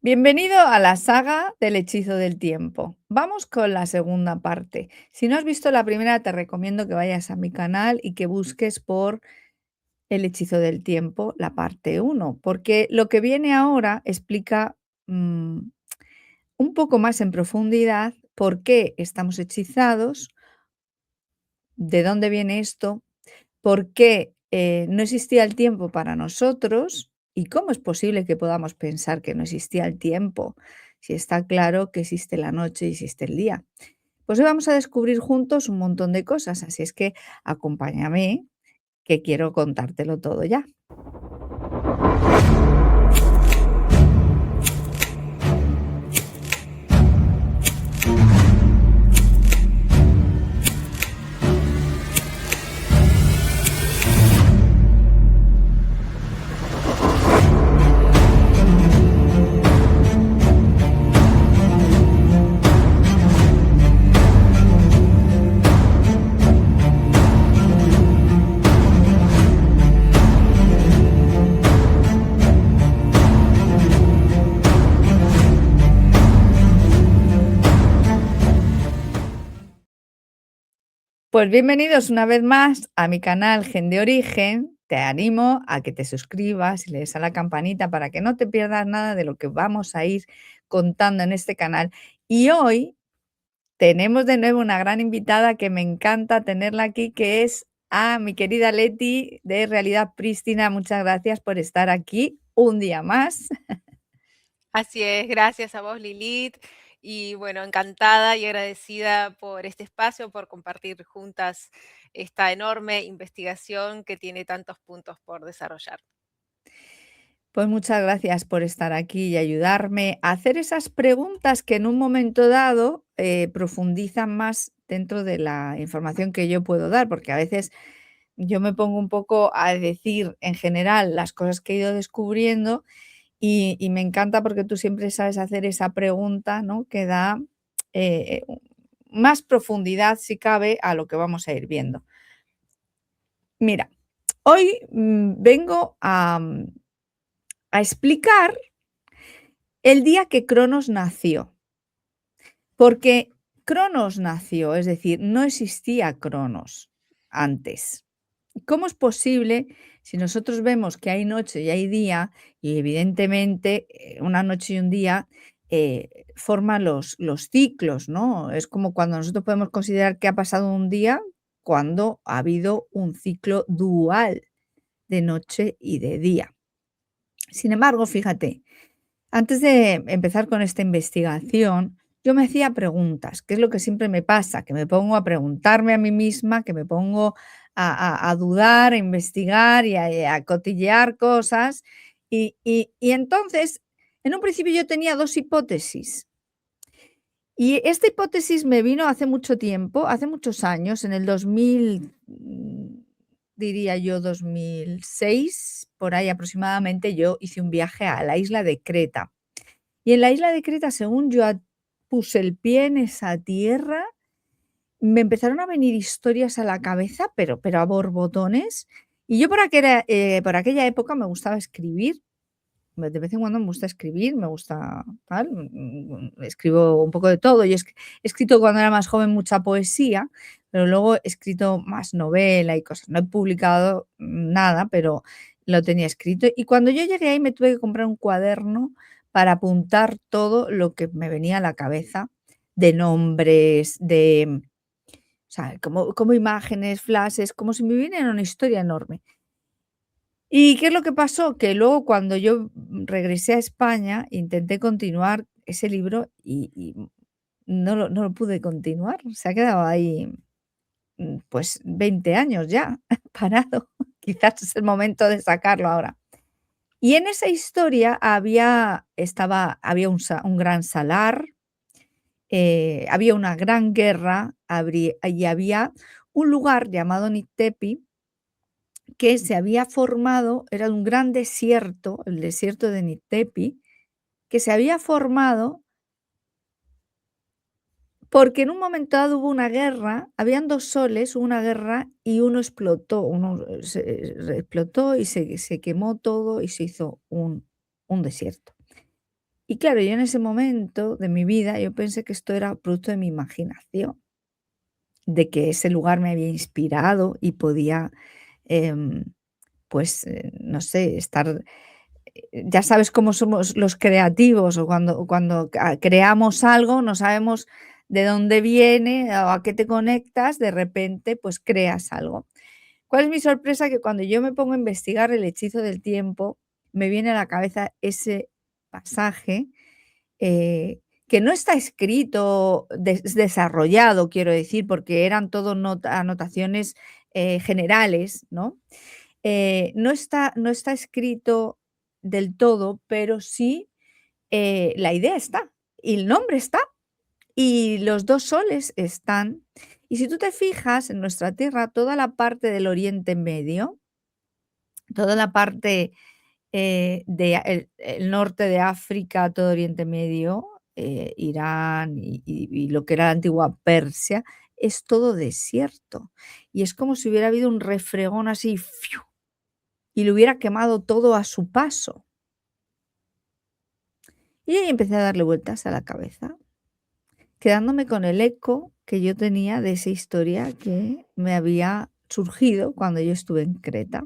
Bienvenido a la saga del hechizo del tiempo. Vamos con la segunda parte. Si no has visto la primera, te recomiendo que vayas a mi canal y que busques por el hechizo del tiempo, la parte uno, porque lo que viene ahora explica un poco más en profundidad por qué estamos hechizados, de dónde viene esto, por qué no existía el tiempo para nosotros y cómo es posible que podamos pensar que no existía el tiempo si está claro que existe la noche y existe el día. Pues hoy vamos a descubrir juntos un montón de cosas, así es que acompáñame, que quiero contártelo todo ya. Pues bienvenidos una vez más a mi canal Gen de Origen. Te animo a que te suscribas y le des a la campanita para que no te pierdas nada de lo que vamos a ir contando en este canal. Y hoy tenemos de nuevo una gran invitada que me encanta tenerla aquí, que es a mi querida Leti de Realidad Prístina. Muchas gracias por estar aquí un día más. Así es, gracias a vos, Lilith. Y bueno, encantada y agradecida por este espacio, por compartir juntas esta enorme investigación que tiene tantos puntos por desarrollar. Pues muchas gracias por estar aquí y ayudarme a hacer esas preguntas que en un momento dado profundizan más dentro de la información que yo puedo dar, porque a veces yo me pongo un poco a decir en general las cosas que he ido descubriendo y me encanta porque tú siempre sabes hacer esa pregunta, ¿no? Que da eh, más profundidad, si cabe, a lo que vamos a ir viendo. Mira, hoy vengo a explicar el día que Cronos nació, porque Cronos nació, es decir, no existía Cronos antes. ¿Cómo es posible si nosotros vemos que hay noche y hay día y evidentemente una noche y un día forman los ciclos, ¿no? Es como cuando nosotros podemos considerar que ha pasado un día cuando ha habido un ciclo dual de noche y de día. Sin embargo, fíjate, antes de empezar con esta investigación, yo me hacía preguntas, que es lo que siempre me pasa, que me pongo a preguntarme a mí misma, que me pongo a dudar, a investigar y a cotillear cosas. Y entonces, en un principio yo tenía dos hipótesis. Y esta hipótesis me vino hace mucho tiempo, hace muchos años, en el 2000, diría yo 2006, por ahí aproximadamente, yo hice un viaje a la isla de Creta. Y en la isla de Creta, según yo puse el pie en esa tierra, me empezaron a venir historias a la cabeza, pero a borbotones. Y yo por aquella época me gustaba escribir. De vez en cuando me gusta escribir, me gusta tal, escribo un poco de todo. Yo he escrito cuando era más joven mucha poesía, pero luego he escrito más novela y cosas. No he publicado nada, pero lo tenía escrito. Y cuando yo llegué ahí me tuve que comprar un cuaderno para apuntar todo lo que me venía a la cabeza de nombres, o sea, como imágenes, flashes, como si me viniera una historia enorme. ¿Y qué es lo que pasó? Que luego cuando yo regresé a España, intenté continuar ese libro y no lo pude continuar. Se ha quedado ahí, pues 20 años ya parado. Quizás es el momento de sacarlo ahora. Y en esa historia había un gran salar, había una gran guerra, y había un lugar llamado Niktepi que se había formado, era un gran desierto, el desierto de Niktepi, que se había formado porque en un momento dado hubo una guerra, habían 2 soles, hubo una guerra y uno explotó, explotó y se quemó todo y se hizo un desierto. Y claro, yo en ese momento de mi vida, yo pensé que esto era producto de mi imaginación, de que ese lugar me había inspirado y podía, em, pues, no sé, estar ya sabes cómo somos los creativos o cuando creamos algo, no sabemos de dónde viene o a qué te conectas, de repente, pues creas algo. ¿Cuál es mi sorpresa? Que cuando yo me pongo a investigar el hechizo del tiempo, me viene a la cabeza ese pasaje, que no está escrito, desarrollado, quiero decir, porque eran todo anotaciones, generales, ¿no? No está escrito del todo, pero sí, la idea está, y el nombre está, y los 2 soles están. Y si tú te fijas, en nuestra tierra, toda la parte del Oriente Medio, toda la parte, de el norte de África, todo Oriente Medio, Irán y lo que era la antigua Persia, es todo desierto. Y es como si hubiera habido un refregón así, ¡fiu! Y lo hubiera quemado todo a su paso. Y ahí empecé a darle vueltas a la cabeza, quedándome con el eco que yo tenía de esa historia que me había surgido cuando yo estuve en Creta.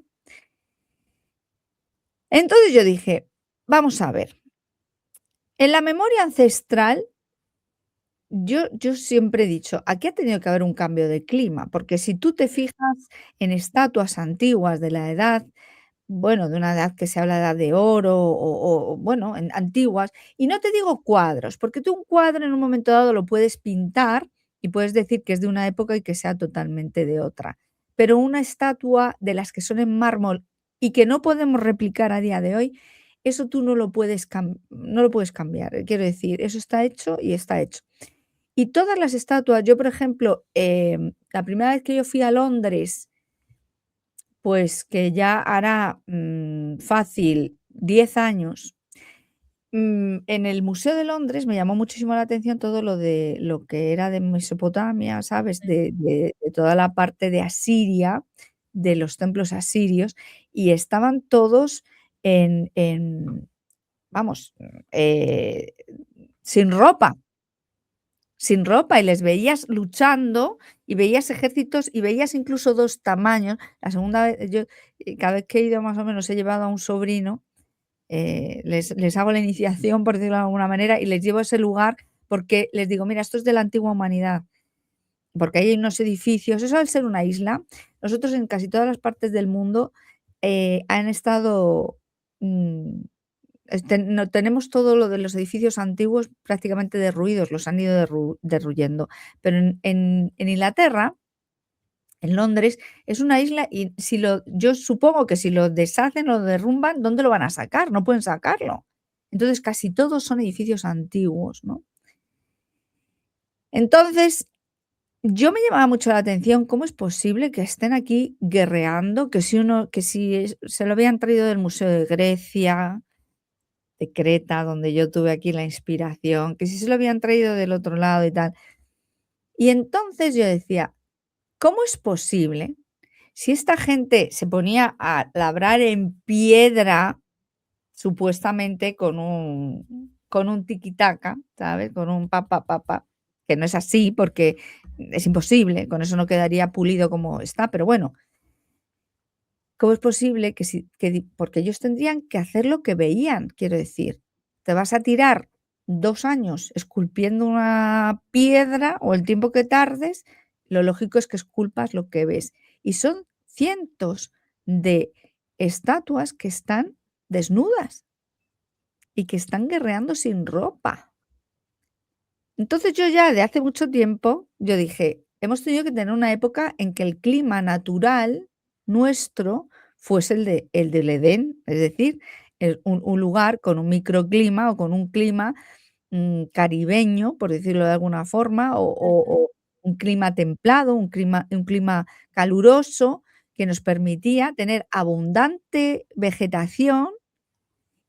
Entonces yo dije, vamos a ver, en la memoria ancestral, yo siempre he dicho, aquí ha tenido que haber un cambio de clima, porque si tú te fijas en estatuas antiguas de la edad, bueno, de una edad que se habla de edad de oro o bueno, antiguas. Y no te digo cuadros, porque tú un cuadro en un momento dado lo puedes pintar y puedes decir que es de una época y que sea totalmente de otra. Pero una estatua de las que son en mármol y que no podemos replicar a día de hoy, eso tú no lo puedes cambiar. Quiero decir, eso está hecho y está hecho. Y todas las estatuas, yo por ejemplo, la primera vez que yo fui a Londres, pues que ya hará, fácil 10 años, en el Museo de Londres me llamó muchísimo la atención todo lo que era de Mesopotamia, ¿sabes? De toda la parte de Asiria, de los templos asirios, y estaban todos en vamos, sin ropa. Sin ropa, y les veías luchando, y veías ejércitos, y veías incluso 2 tamaños. La segunda vez yo, cada vez que he ido más o menos he llevado a un sobrino, les hago la iniciación, por decirlo de alguna manera, y les llevo a ese lugar porque les digo: "Mira, esto es de la antigua humanidad", porque ahí hay unos edificios eso al ser una isla, nosotros en casi todas las partes del mundo, han estado, mm no tenemos todo lo de los edificios antiguos prácticamente derruidos, los han ido derruyendo. Pero en Inglaterra, en Londres, es una isla y si lo yo supongo que si lo deshacen o lo derrumban, ¿dónde lo van a sacar? No pueden sacarlo. Entonces, casi todos son edificios antiguos, ¿no? Entonces, yo me llamaba mucho la atención cómo es posible que estén aquí guerreando, que si se lo habían traído del Museo de Grecia, de Creta, donde yo tuve aquí la inspiración, que si se lo habían traído del otro lado y tal. Y entonces yo decía, ¿cómo es posible si esta gente se ponía a labrar en piedra, supuestamente con un tiki-taka, ¿sabes? Con un pa, que no es así porque es imposible, con eso no quedaría pulido como está, pero bueno, ¿cómo es posible que si que di porque ellos tendrían que hacer lo que veían? Quiero decir, te vas a tirar 2 años esculpiendo una piedra o el tiempo que tardes, lo lógico es que esculpas lo que ves. Y son cientos de estatuas que están desnudas y que están guerreando sin ropa. Entonces yo ya de hace mucho tiempo, yo dije, hemos tenido que tener una época en que el clima natural nuestro fuese el del Edén, es decir, un lugar con un microclima o con un clima caribeño, por decirlo de alguna forma, o un clima templado, un clima caluroso que nos permitía tener abundante vegetación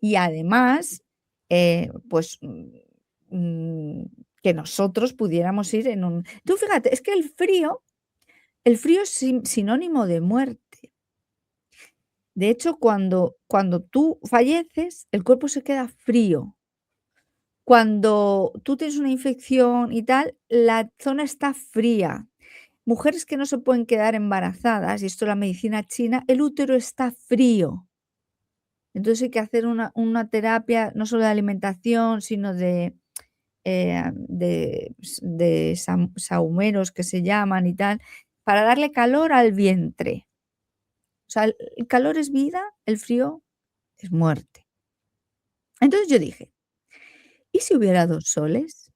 y además, pues, mm, que nosotros pudiéramos ir en un tú fíjate, es que el frío es sinónimo de muerte. De hecho, cuando tú falleces, el cuerpo se queda frío. Cuando tú tienes una infección y tal, la zona está fría. Mujeres que no se pueden quedar embarazadas, y esto es la medicina china, el útero está frío. Entonces hay que hacer una terapia no solo de alimentación, sino de sahumeros que se llaman y tal, para darle calor al vientre. O sea, el calor es vida, el frío es muerte. Entonces yo dije: "¿Y si hubiera 2 soles?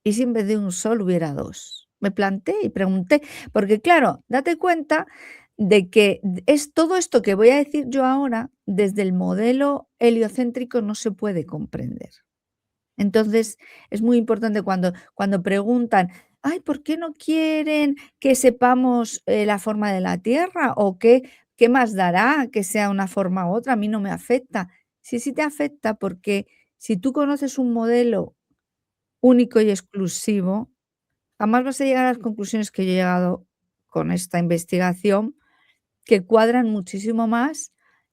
¿Y si en vez de un sol hubiera 2?". Me planté y pregunté, porque claro, date cuenta de que es todo esto que voy a decir yo ahora, desde el modelo heliocéntrico no se puede comprender. Entonces, es muy importante cuando preguntan: "Ay, ¿por qué no quieren que sepamos, la forma de la Tierra? ¿O qué más dará que sea una forma u otra? A mí no me afecta". Sí, sí te afecta, porque si tú conoces un modelo único y exclusivo, jamás vas a llegar a las conclusiones que yo he llegado con esta investigación, que cuadran muchísimo más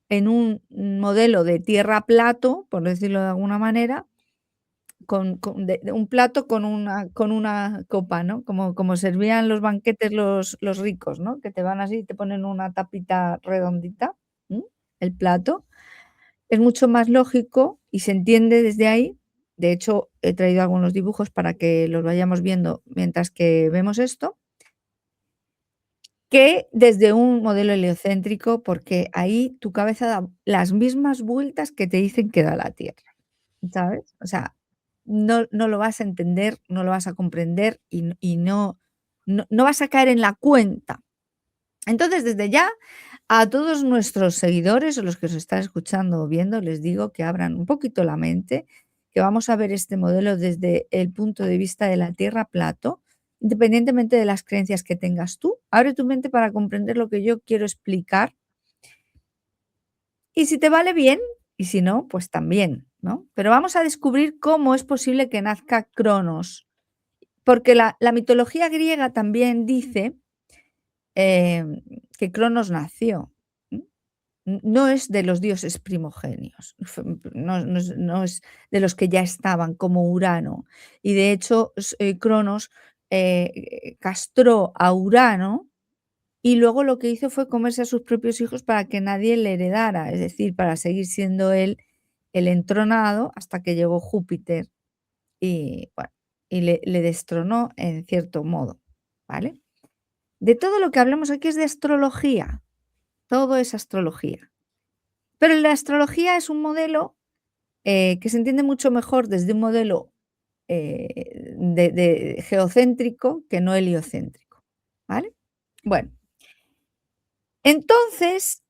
en un modelo de tierra plato, por decirlo de alguna manera, con de un plato con una copa, ¿no? Como servían los banquetes los ricos, ¿no? Que te van así y te ponen una tapita redondita, ¿mm? El plato. Es mucho más lógico y se entiende desde ahí. De hecho, he traído algunos dibujos para que los vayamos viendo mientras que vemos esto, que desde un modelo heliocéntrico, porque ahí tu cabeza da las mismas vueltas que te dicen que da la Tierra. ¿Sabes? O sea, no lo vas a entender, no lo vas a comprender y no vas a caer en la cuenta. Entonces, desde ya, a todos nuestros seguidores, o los que os están escuchando o viendo, les digo que abran un poquito la mente, que vamos a ver este modelo desde el punto de vista de la tierra plato, independientemente de las creencias que tengas tú. Abre tu mente para comprender lo que yo quiero explicar y si te vale bien, y si no, pues también, ¿no? Pero vamos a descubrir cómo es posible que nazca Cronos, porque la mitología griega también dice, que Cronos nació, ¿mm? No es de los dioses primogenios, no es de los que ya estaban como Urano, y de hecho Cronos, castró a Urano y luego lo que hizo fue comerse a sus propios hijos para que nadie le heredara, es decir, para seguir siendo él el entronado hasta que llegó Júpiter y, bueno, y le destronó en cierto modo, ¿vale? De todo lo que hablamos aquí es de astrología, todo es astrología. Pero la astrología es un modelo, que se entiende mucho mejor desde un modelo, de geocéntrico que no heliocéntrico, ¿vale? Bueno, entonces,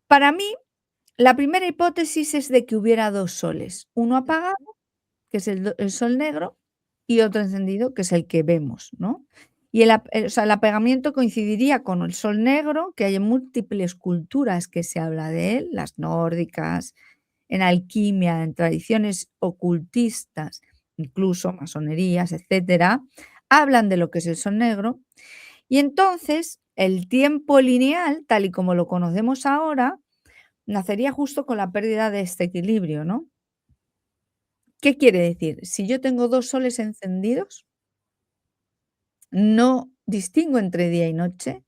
para mí la primera hipótesis es de que hubiera 2 soles, uno apagado, que es el sol negro, y otro encendido, que es el que vemos, ¿no? Y o sea, el apagamiento coincidiría con el sol negro, que hay en múltiples culturas que se habla de él, las nórdicas, en alquimia, en tradiciones ocultistas, incluso masonerías, etcétera, hablan de lo que es el sol negro. Y entonces, el tiempo lineal, tal y como lo conocemos ahora, nacería justo con la pérdida de este equilibrio, ¿no? ¿Qué quiere decir? Si yo tengo 2 soles encendidos, no distingo entre día y noche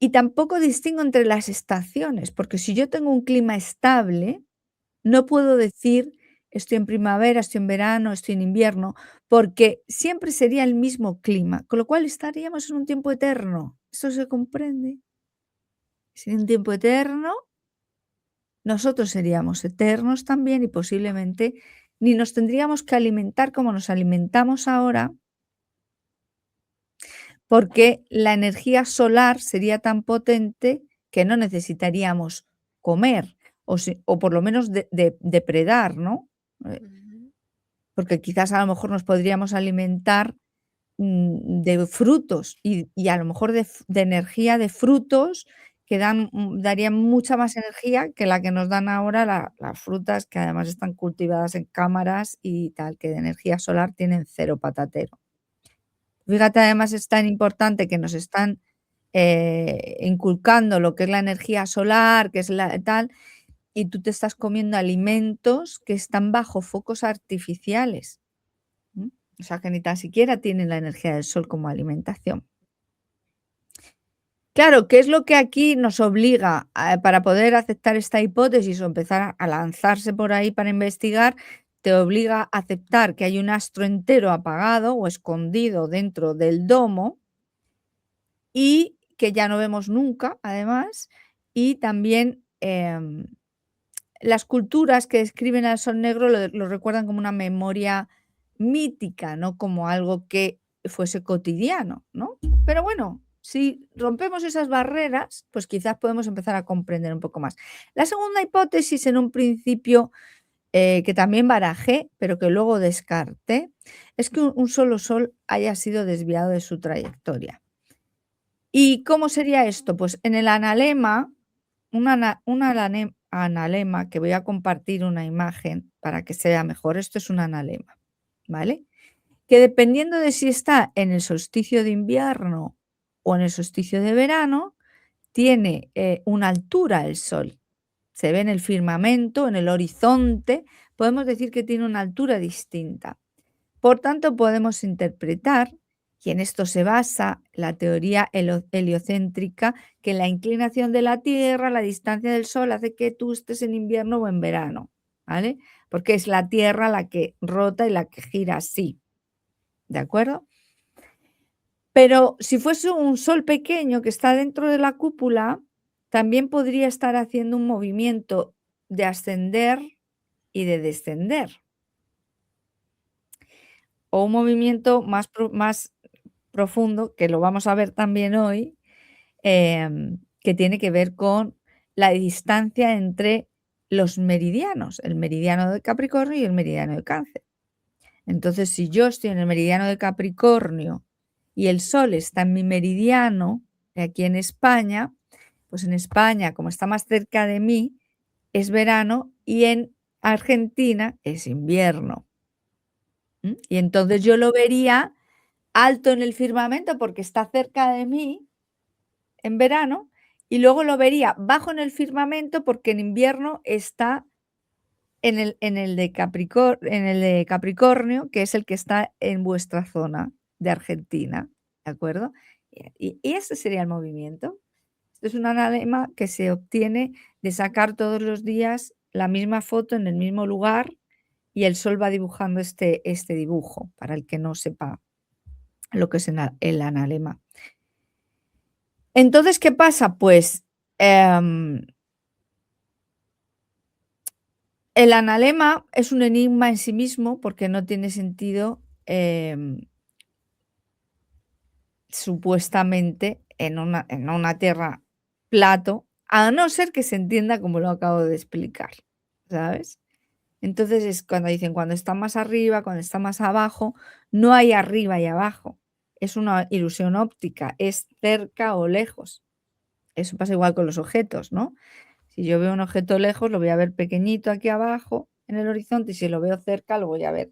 y tampoco distingo entre las estaciones, porque si yo tengo un clima estable, no puedo decir estoy en primavera, estoy en verano, estoy en invierno, porque siempre sería el mismo clima, con lo cual estaríamos en un tiempo eterno. ¿Eso se comprende? Si en un tiempo eterno, nosotros seríamos eternos también y posiblemente ni nos tendríamos que alimentar como nos alimentamos ahora, porque la energía solar sería tan potente que no necesitaríamos comer, o por lo menos depredar, ¿no? Eh, Ujú. porque quizás a lo mejor nos podríamos alimentar, de frutos y a lo mejor de energía de frutos que darían mucha más energía que la que nos dan ahora las frutas, que además están cultivadas en cámaras y tal, que de energía solar tienen cero patatero. Fíjate, además es tan importante que nos están, inculcando lo que es la energía solar, que es la tal, y tú te estás comiendo alimentos que están bajo focos artificiales. O sea, que ni tan siquiera tienen la energía del sol como alimentación. Claro, ¿qué es lo que aquí nos obliga para poder aceptar esta hipótesis o empezar a lanzarse por ahí para investigar? Te obliga a aceptar que hay un astro entero apagado o escondido dentro del domo y que ya no vemos nunca, además, y también las culturas que describen al sol negro lo recuerdan como una memoria mítica, no como algo que fuese cotidiano, ¿no? Pero bueno, si rompemos esas barreras, pues quizás podemos empezar a comprender un poco más. La segunda hipótesis, en un principio, que también barajé, pero que luego descarté, es que un solo sol haya sido desviado de su trayectoria. ¿Y cómo sería esto? Pues en el analema, analema, que voy a compartir una imagen para que sea mejor. Esto es un analema, ¿vale? Que dependiendo de si está en el solsticio de invierno o en el solsticio de verano, tiene una altura el sol. Se ve en el firmamento, en el horizonte, podemos decir que tiene una altura distinta. Por tanto, podemos interpretar, y en esto se basa la teoría heliocéntrica, que la inclinación de la Tierra, la distancia del Sol, hace que tú estés en invierno o en verano, ¿vale? Porque es la Tierra la que rota y la que gira así, ¿de acuerdo? Pero si fuese un Sol pequeño que está dentro de la cúpula, también podría estar haciendo un movimiento de ascender y de descender. O un movimiento más profundo, que lo vamos a ver también hoy, que tiene que ver con la distancia entre los meridianos, el meridiano de Capricornio y el meridiano de Cáncer. Entonces, si yo estoy en el meridiano de Capricornio y el Sol está en mi meridiano, aquí en España, pues en España, como está más cerca de mí, es verano y en Argentina es invierno. Y entonces yo lo vería alto en el firmamento porque está cerca de mí en verano, y luego lo vería bajo en el firmamento porque en invierno está en el de Capricornio, que es el que está en vuestra zona de Argentina, ¿de acuerdo? Y ese sería el movimiento. Esto es un analema que se obtiene de sacar todos los días la misma foto en el mismo lugar y el sol va dibujando este dibujo, para el que no sepa lo que es el analema. Entonces, ¿qué pasa? Pues, el analema es un enigma en sí mismo, porque no tiene sentido, supuestamente en una tierra plato, a no ser que se entienda como lo acabo de explicar, ¿sabes? Entonces, es cuando dicen, cuando está más arriba, cuando está más abajo, no hay arriba y abajo. Es una ilusión óptica, es cerca o lejos. Eso pasa igual con los objetos, ¿no? Si yo veo un objeto lejos, lo voy a ver pequeñito aquí abajo en el horizonte, y si lo veo cerca, lo voy a ver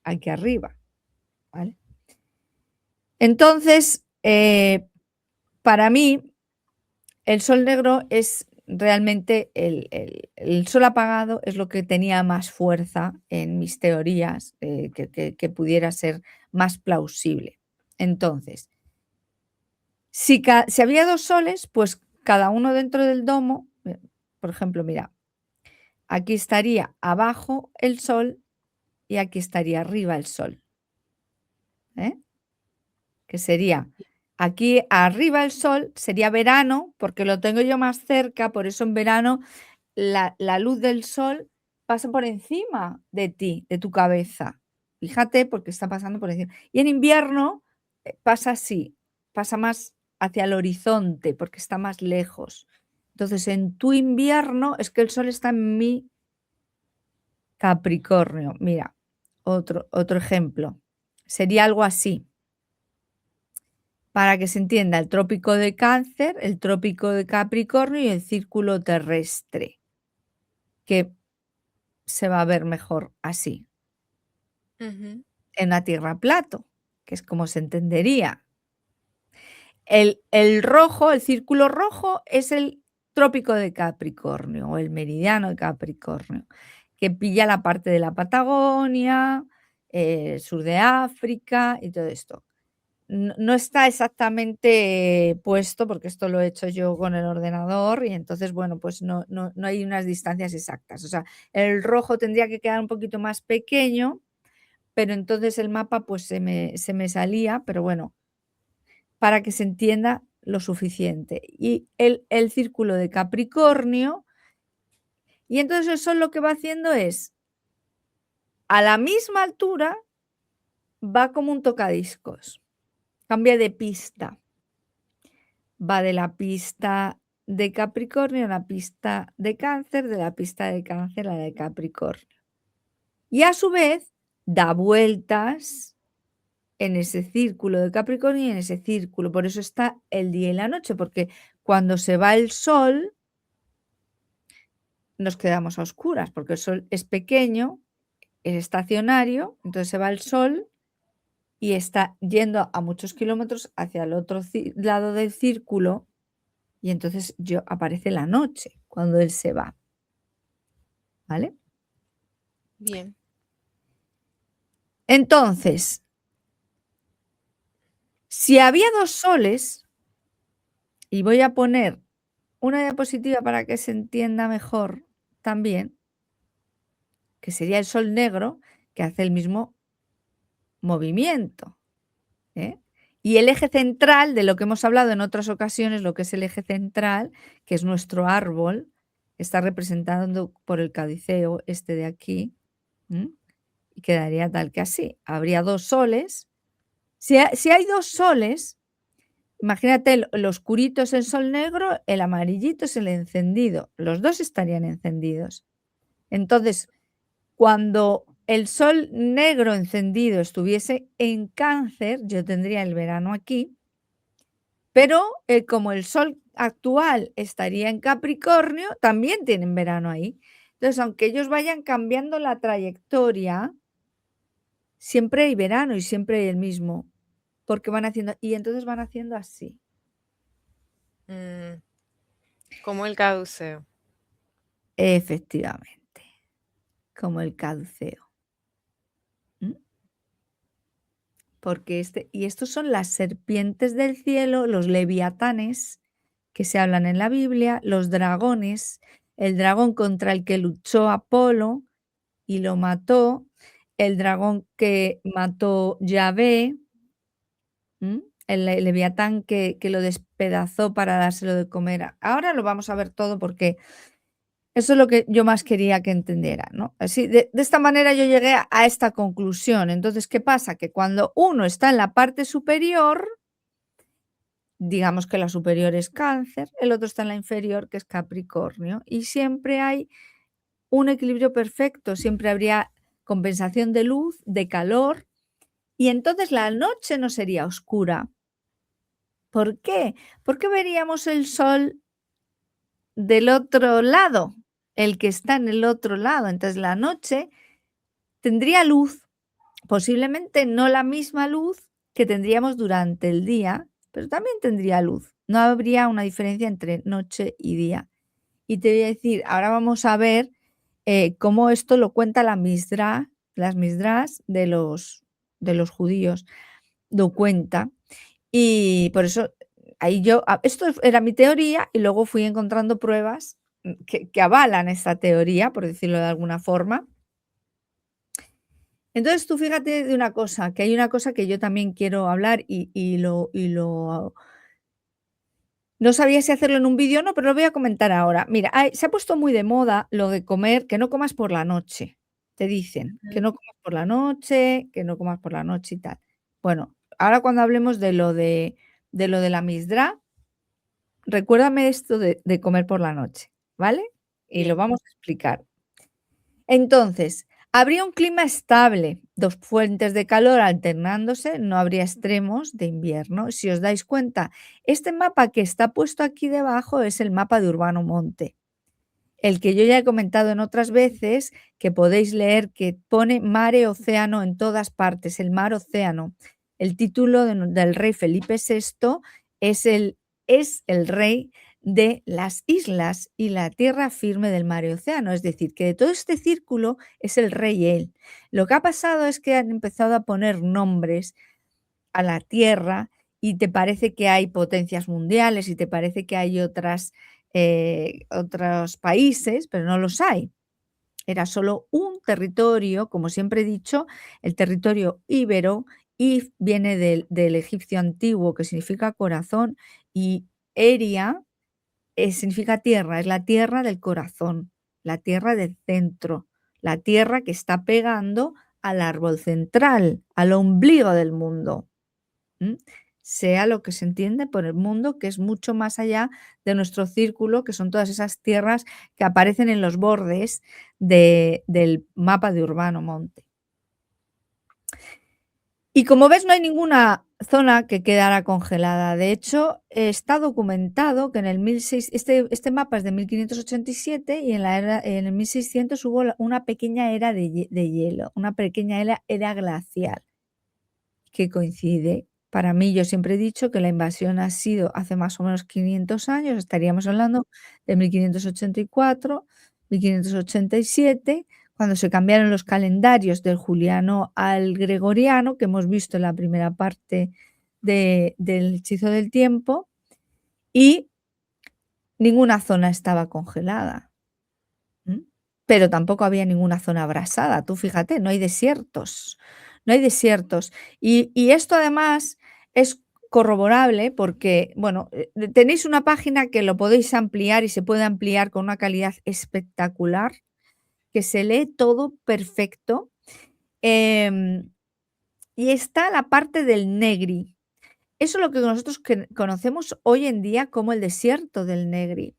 aquí arriba, ¿vale? Entonces, para mí, el sol negro es realmente el sol apagado es lo que tenía más fuerza en mis teorías, que pudiera ser más plausible. Entonces, si había 2 soles, pues cada uno dentro del domo, por ejemplo, mira, aquí estaría abajo el sol y aquí estaría arriba el sol, ¿eh? Que sería aquí arriba el sol, sería verano, porque lo tengo yo más cerca, por eso en verano la luz del sol pasa por encima de ti, de tu cabeza. Fíjate, porque está pasando por encima. Y en invierno, pasa así, pasa más hacia el horizonte, porque está más lejos. Entonces, en tu invierno es que el sol está en mi Capricornio. Mira, otro ejemplo. Sería algo así. Para que se entienda, el trópico de Cáncer, el trópico de Capricornio y el círculo terrestre, que se va a ver mejor así, Ujú. en la tierra plato, que es como se entendería. El rojo, el círculo rojo es el trópico de Capricornio o el meridiano de Capricornio, que pilla la parte de la Patagonia, el sur de África y todo esto. No está exactamente puesto, porque esto lo he hecho yo con el ordenador y entonces, bueno, pues no hay unas distancias exactas. O sea, el rojo tendría que quedar un poquito más pequeño, pero entonces el mapa, pues se me salía, pero bueno, para que se entienda lo suficiente. Y el círculo de Capricornio, y entonces el Sol lo que va haciendo es, a la misma altura, va como un tocadiscos, cambia de pista. Va de la pista de Capricornio a la pista de Cáncer, de la pista de Cáncer a la de Capricornio. Y a su vez da vueltas en ese círculo de Capricornio y en ese círculo. Por eso está el día y la noche, porque cuando se va el Sol nos quedamos a oscuras, porque el Sol es pequeño, es estacionario, entonces se va el Sol y está yendo a muchos kilómetros hacia el otro lado del círculo. Y entonces aparece la noche cuando él se va, ¿vale? Bien. Entonces, si había 2 soles, y voy a poner una diapositiva para que se entienda mejor también, que sería el sol negro, que hace el mismo movimiento, ¿eh? Y el eje central, de lo que hemos hablado en otras ocasiones, lo que es el eje central, que es nuestro árbol, está representado por el caduceo este de aquí, y quedaría tal que así. Habría 2 soles. Si hay 2 soles, imagínate el oscurito es el sol negro, el amarillito es el encendido. Los 2 estarían encendidos. Entonces, cuando el sol negro encendido estuviese en Cáncer, yo tendría el verano aquí, pero, como el sol actual estaría en Capricornio, también tienen verano ahí. Entonces, aunque ellos vayan cambiando la trayectoria, siempre hay verano y siempre hay el mismo, porque van haciendo y entonces van haciendo así. Como el caduceo. Efectivamente, como el caduceo. Porque estos son las serpientes del cielo, los leviatanes que se hablan en la Biblia, los dragones, el dragón contra el que luchó Apolo y lo mató, el dragón que mató Yahvé, el leviatán que lo despedazó para dárselo de comer. Ahora lo vamos a ver todo porque eso es lo que yo más quería que entendiera, ¿no? Así, de esta manera yo llegué a esta conclusión. Entonces, ¿qué pasa? Que cuando uno está en la parte superior, digamos que la superior es Cáncer, el otro está en la inferior, que es Capricornio, y siempre hay un equilibrio perfecto, siempre habría compensación de luz, de calor, y entonces la noche no sería oscura. ¿Por qué? Porque veríamos el sol del otro lado, el que está en el otro lado. Entonces la noche tendría luz, posiblemente no la misma luz que tendríamos durante el día, pero también tendría luz. No habría una diferencia entre noche y día. Y te voy a decir, ahora vamos a ver cómo esto lo cuenta las Misdrash de los judíos, lo cuenta. Y por eso ahí esto era mi teoría y luego fui encontrando pruebas que avalan esta teoría, por decirlo de alguna forma. Entonces, tú fíjate de una cosa, que hay una cosa que yo también quiero hablar y lo no sabía si hacerlo en un vídeo o no, pero lo voy a comentar ahora. Mira, se ha puesto muy de moda lo de comer, que no comas por la noche. Te dicen que no comas por la noche, que no comas por la noche y tal. Bueno, ahora cuando hablemos de lo de la Misdra, recuérdame esto de comer por la noche, ¿vale? Y lo Bien. vamos a explicar. Entonces, habría un clima estable, 2 fuentes de calor alternándose, no habría extremos de invierno. Si os dais cuenta, este mapa que está puesto aquí debajo es el mapa de Urbano Monte, el que yo ya he comentado en otras veces, que podéis leer, que pone mare océano en todas partes, el mar océano. El título del rey Felipe VI es el rey de las islas y la tierra firme del mar y océano. Es decir, que de todo este círculo es el rey él. Lo que ha pasado es que han empezado a poner nombres a la tierra y te parece que hay potencias mundiales y te parece que hay otros países, pero no los hay. Era solo un territorio, como siempre he dicho, el territorio íbero, y viene del egipcio antiguo, que significa corazón, y Eria significa tierra, es la tierra del corazón, la tierra del centro, la tierra que está pegando al árbol central, al ombligo del mundo. ¿M? Sea lo que se entiende por el mundo, que es mucho más allá de nuestro círculo, que son todas esas tierras que aparecen en los bordes del mapa de Urbano Monte. Y como ves, no hay ninguna zona que quedara congelada. De hecho, está documentado que en el 1600, este mapa es de 1587 y en el 1600 hubo una pequeña era de hielo, una pequeña era glacial, que coincide. Para mí, yo siempre he dicho que la invasión ha sido hace más o menos 500 años, estaríamos hablando de 1584, 1587, cuando se cambiaron los calendarios del juliano al gregoriano, que hemos visto en la primera parte del hechizo del tiempo, y ninguna zona estaba congelada. Pero tampoco había ninguna zona abrasada. Tú fíjate, no hay desiertos, no hay desiertos. Y esto además es corroborable porque, bueno, tenéis una página que lo podéis ampliar y se puede ampliar con una calidad espectacular, que se lee todo perfecto, y está la parte del Negri. Eso es lo que nosotros conocemos hoy en día como el desierto del Negri,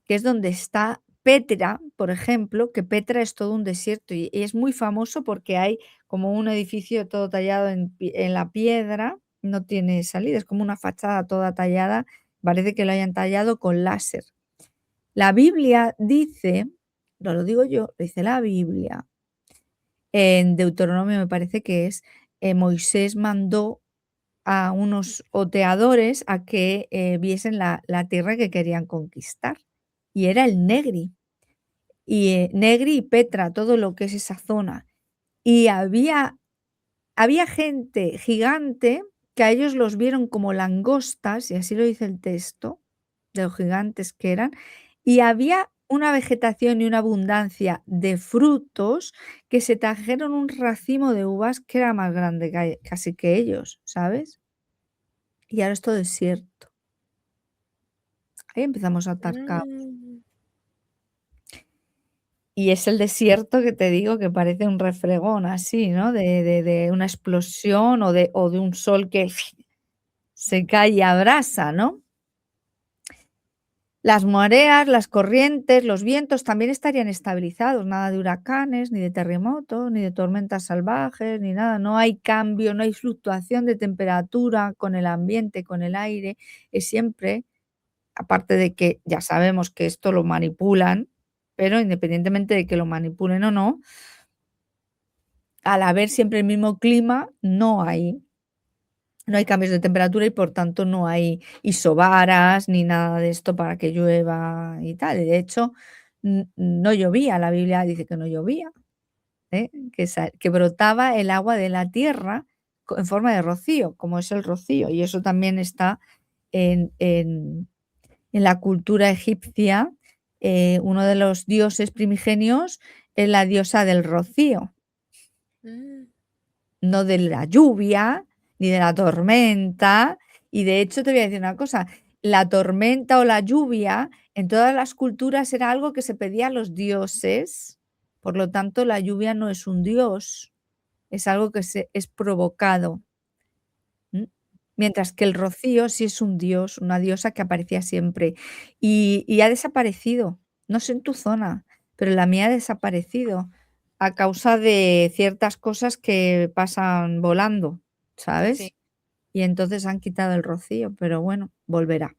que es donde está Petra, por ejemplo, que Petra es todo un desierto y es muy famoso porque hay como un edificio todo tallado en la piedra, no tiene salida, es como una fachada toda tallada, parece que lo hayan tallado con láser. La Biblia dice, no lo digo yo, lo dice la Biblia, en Deuteronomio me parece que es, Moisés mandó a unos oteadores a que viesen la tierra que querían conquistar, y era el Negri. Y, Negri y Petra, todo lo que es esa zona. Y había gente gigante que a ellos los vieron como langostas, y así lo dice el texto, de lo gigantes que eran, y había una vegetación y una abundancia de frutos que se trajeron un racimo de uvas que era más grande casi que ellos, ¿sabes? Y ahora es todo desierto. Ahí empezamos a atar cabos. Mm. Y es el desierto que te digo que parece un refregón así, ¿no? De una explosión o de un sol que se cae y abrasa, ¿no? Las mareas, las corrientes, los vientos también estarían estabilizados, nada de huracanes, ni de terremotos, ni de tormentas salvajes, ni nada. No hay cambio, no hay fluctuación de temperatura con el ambiente, con el aire. Es siempre, aparte de que ya sabemos que esto lo manipulan, pero independientemente de que lo manipulen o no, al haber siempre el mismo clima, no hay cambios de temperatura y por tanto no hay isobaras ni nada de esto para que llueva y tal. Y de hecho, no llovía, la Biblia dice que no llovía, ¿eh? Que brotaba el agua de la tierra en forma de rocío, como es el rocío. Y eso también está en la cultura egipcia. Uno de los dioses primigenios es la diosa del rocío. Mm. No de la lluvia, ni de la tormenta. Y de hecho, te voy a decir una cosa, la tormenta o la lluvia en todas las culturas era algo que se pedía a los dioses, por lo tanto, la lluvia no es un dios, es algo que es provocado. ¿M? Mientras que el rocío sí es un dios, una diosa que aparecía siempre y ha desaparecido. No sé en tu zona, pero la mía ha desaparecido a causa de ciertas cosas que pasan volando, Sí. ¿sabes? Y entonces han quitado el rocío, pero bueno, volverá.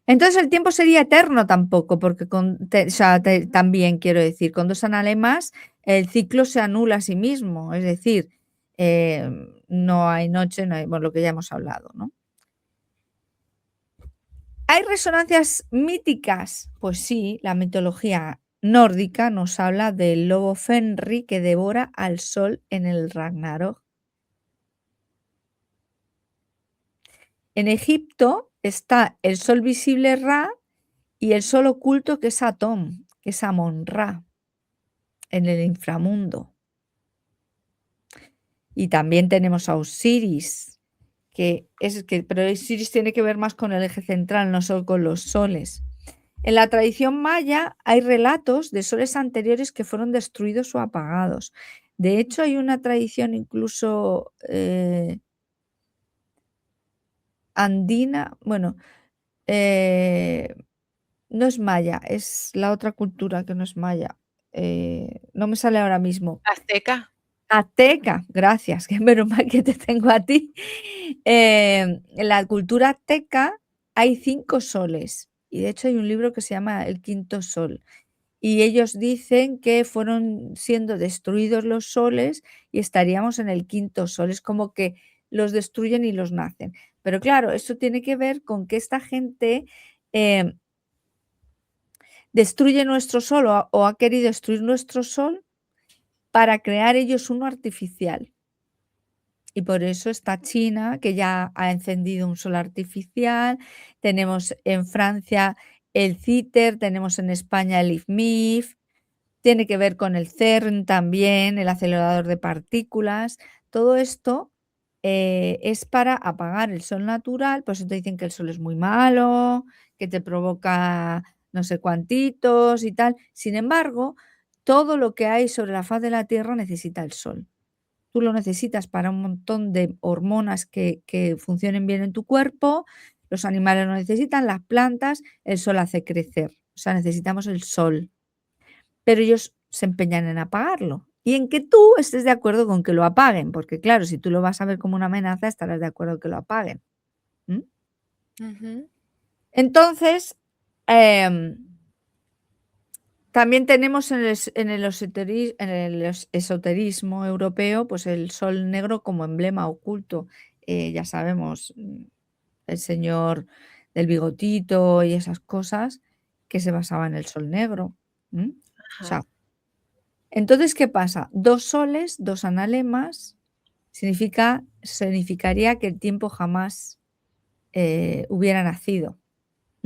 Entonces el tiempo sería eterno tampoco, porque o sea, también quiero decir, con 2 analemas el ciclo se anula a sí mismo, es decir, no hay noche, no hay, bueno, lo que ya hemos hablado, ¿no? ¿Hay resonancias míticas? Pues sí, la mitología nórdica nos habla del lobo Fenrir que devora al sol en el Ragnarok. En Egipto está el sol visible Ra y el sol oculto que es Atón, que es Amon-Ra, en el inframundo. Y también tenemos a Osiris, pero Osiris tiene que ver más con el eje central, no solo con los soles. En la tradición maya hay relatos de soles anteriores que fueron destruidos o apagados. De hecho, hay una tradición incluso andina, bueno, eh, no es maya, es la otra cultura que no es maya. No me sale ahora mismo. ¿Azteca? Azteca, gracias, que menos mal que te tengo a ti. En la cultura azteca hay 5 soles, y de hecho hay un libro que se llama El quinto sol, y ellos dicen que fueron siendo destruidos los soles y estaríamos en el quinto sol, es como que los destruyen y los nacen. Pero claro, eso tiene que ver con que esta gente, em, destruye nuestro sol o ha querido destruir nuestro sol para crear ellos uno artificial. Y por eso está China, que ya ha encendido un sol artificial, tenemos en Francia el CITER, tenemos en España el IFMIF, tiene que ver con el CERN también, el acelerador de partículas. Todo esto, es para apagar el sol natural, por eso te dicen que el sol es muy malo, que te provoca no sé cuantitos y tal. Sin embargo, todo lo que hay sobre la faz de la Tierra necesita el sol. Tú lo necesitas para un montón de hormonas que funcionen bien en tu cuerpo, los animales lo necesitan, las plantas, el sol hace crecer, o sea, necesitamos el sol, pero ellos se empeñan en apagarlo y en que tú estés de acuerdo con que lo apaguen, porque claro, si tú lo vas a ver como una amenaza, estarás de acuerdo que lo apaguen, ¿mm? Ujú. Entonces, em también tenemos en el esoterismo europeo, pues el sol negro como emblema oculto. Ya sabemos, el señor del bigotito y esas cosas, que se basaba en el sol negro, ¿mm? O Ajá. sea, entonces, ¿qué pasa? 2 soles, 2 analemas, significaría que el tiempo jamás, hubiera nacido.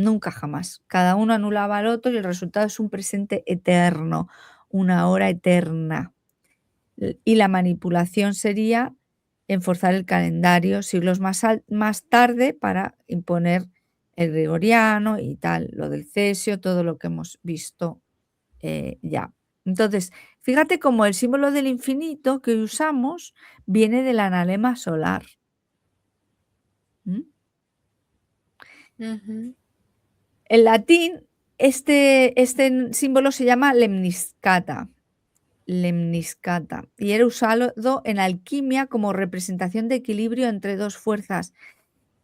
Nunca jamás. Cada uno anulaba al otro y el resultado es un presente eterno, una hora eterna. Y la manipulación sería enforzar el calendario siglos más tarde para imponer el gregoriano y tal, lo del cesio, todo lo que hemos visto ya. Entonces, fíjate cómo el símbolo del infinito que hoy usamos viene del analema solar. ¿M? Ujú. En latín, este símbolo se llama lemniscata, y era usado en alquimia como representación de equilibrio entre 2 fuerzas,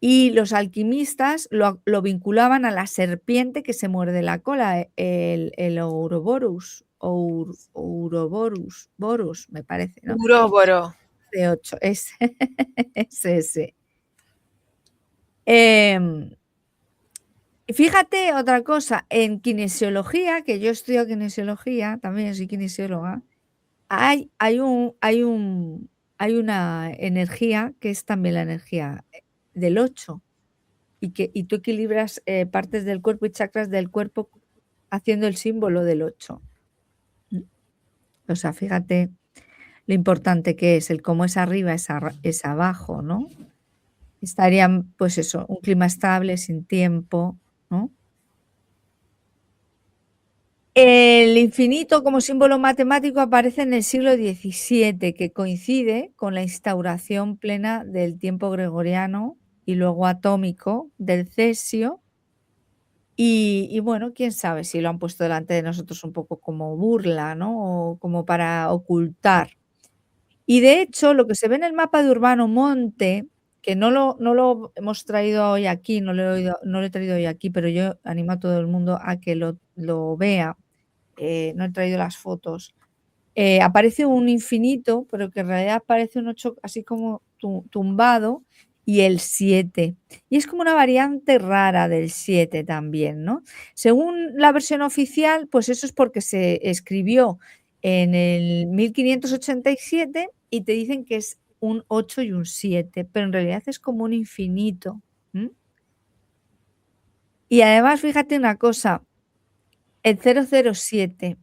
y los alquimistas lo vinculaban a la serpiente que se muerde la cola, el Ouroboros, me parece, ¿no? Uróboro. De 8 es ese. Em Fíjate otra cosa, en kinesiología, que yo estudio kinesiología, también soy kinesióloga, hay una energía que es también la energía, del 8 y tú equilibras, partes del cuerpo y chakras del cuerpo haciendo el símbolo del 8. ¿Mm? O sea, fíjate lo importante que es, el cómo es arriba es abajo, ¿no? Estarían, pues eso, un clima estable, sin tiempo, ¿no? El infinito como símbolo matemático aparece en el siglo XVII, que coincide con la instauración plena del tiempo gregoriano y luego atómico del cesio. Y bueno, quién sabe si lo han puesto delante de nosotros un poco como burla, ¿no? O como para ocultar. Y de hecho, lo que se ve en el mapa de Urbano Monte, que no lo hemos traído hoy aquí, no lo he traído hoy aquí, pero yo animo a todo el mundo a que lo vea. No he traído las fotos. Aparece un infinito, pero que en realidad parece un 8 así como tumbado, y el 7. Y es como una variante rara del 7 también, ¿no? Según la versión oficial, pues eso es porque se escribió en el 1587 y te dicen que es un 8 y un 7, pero en realidad es como un infinito, ¿m? Y además, fíjate una cosa, el 007,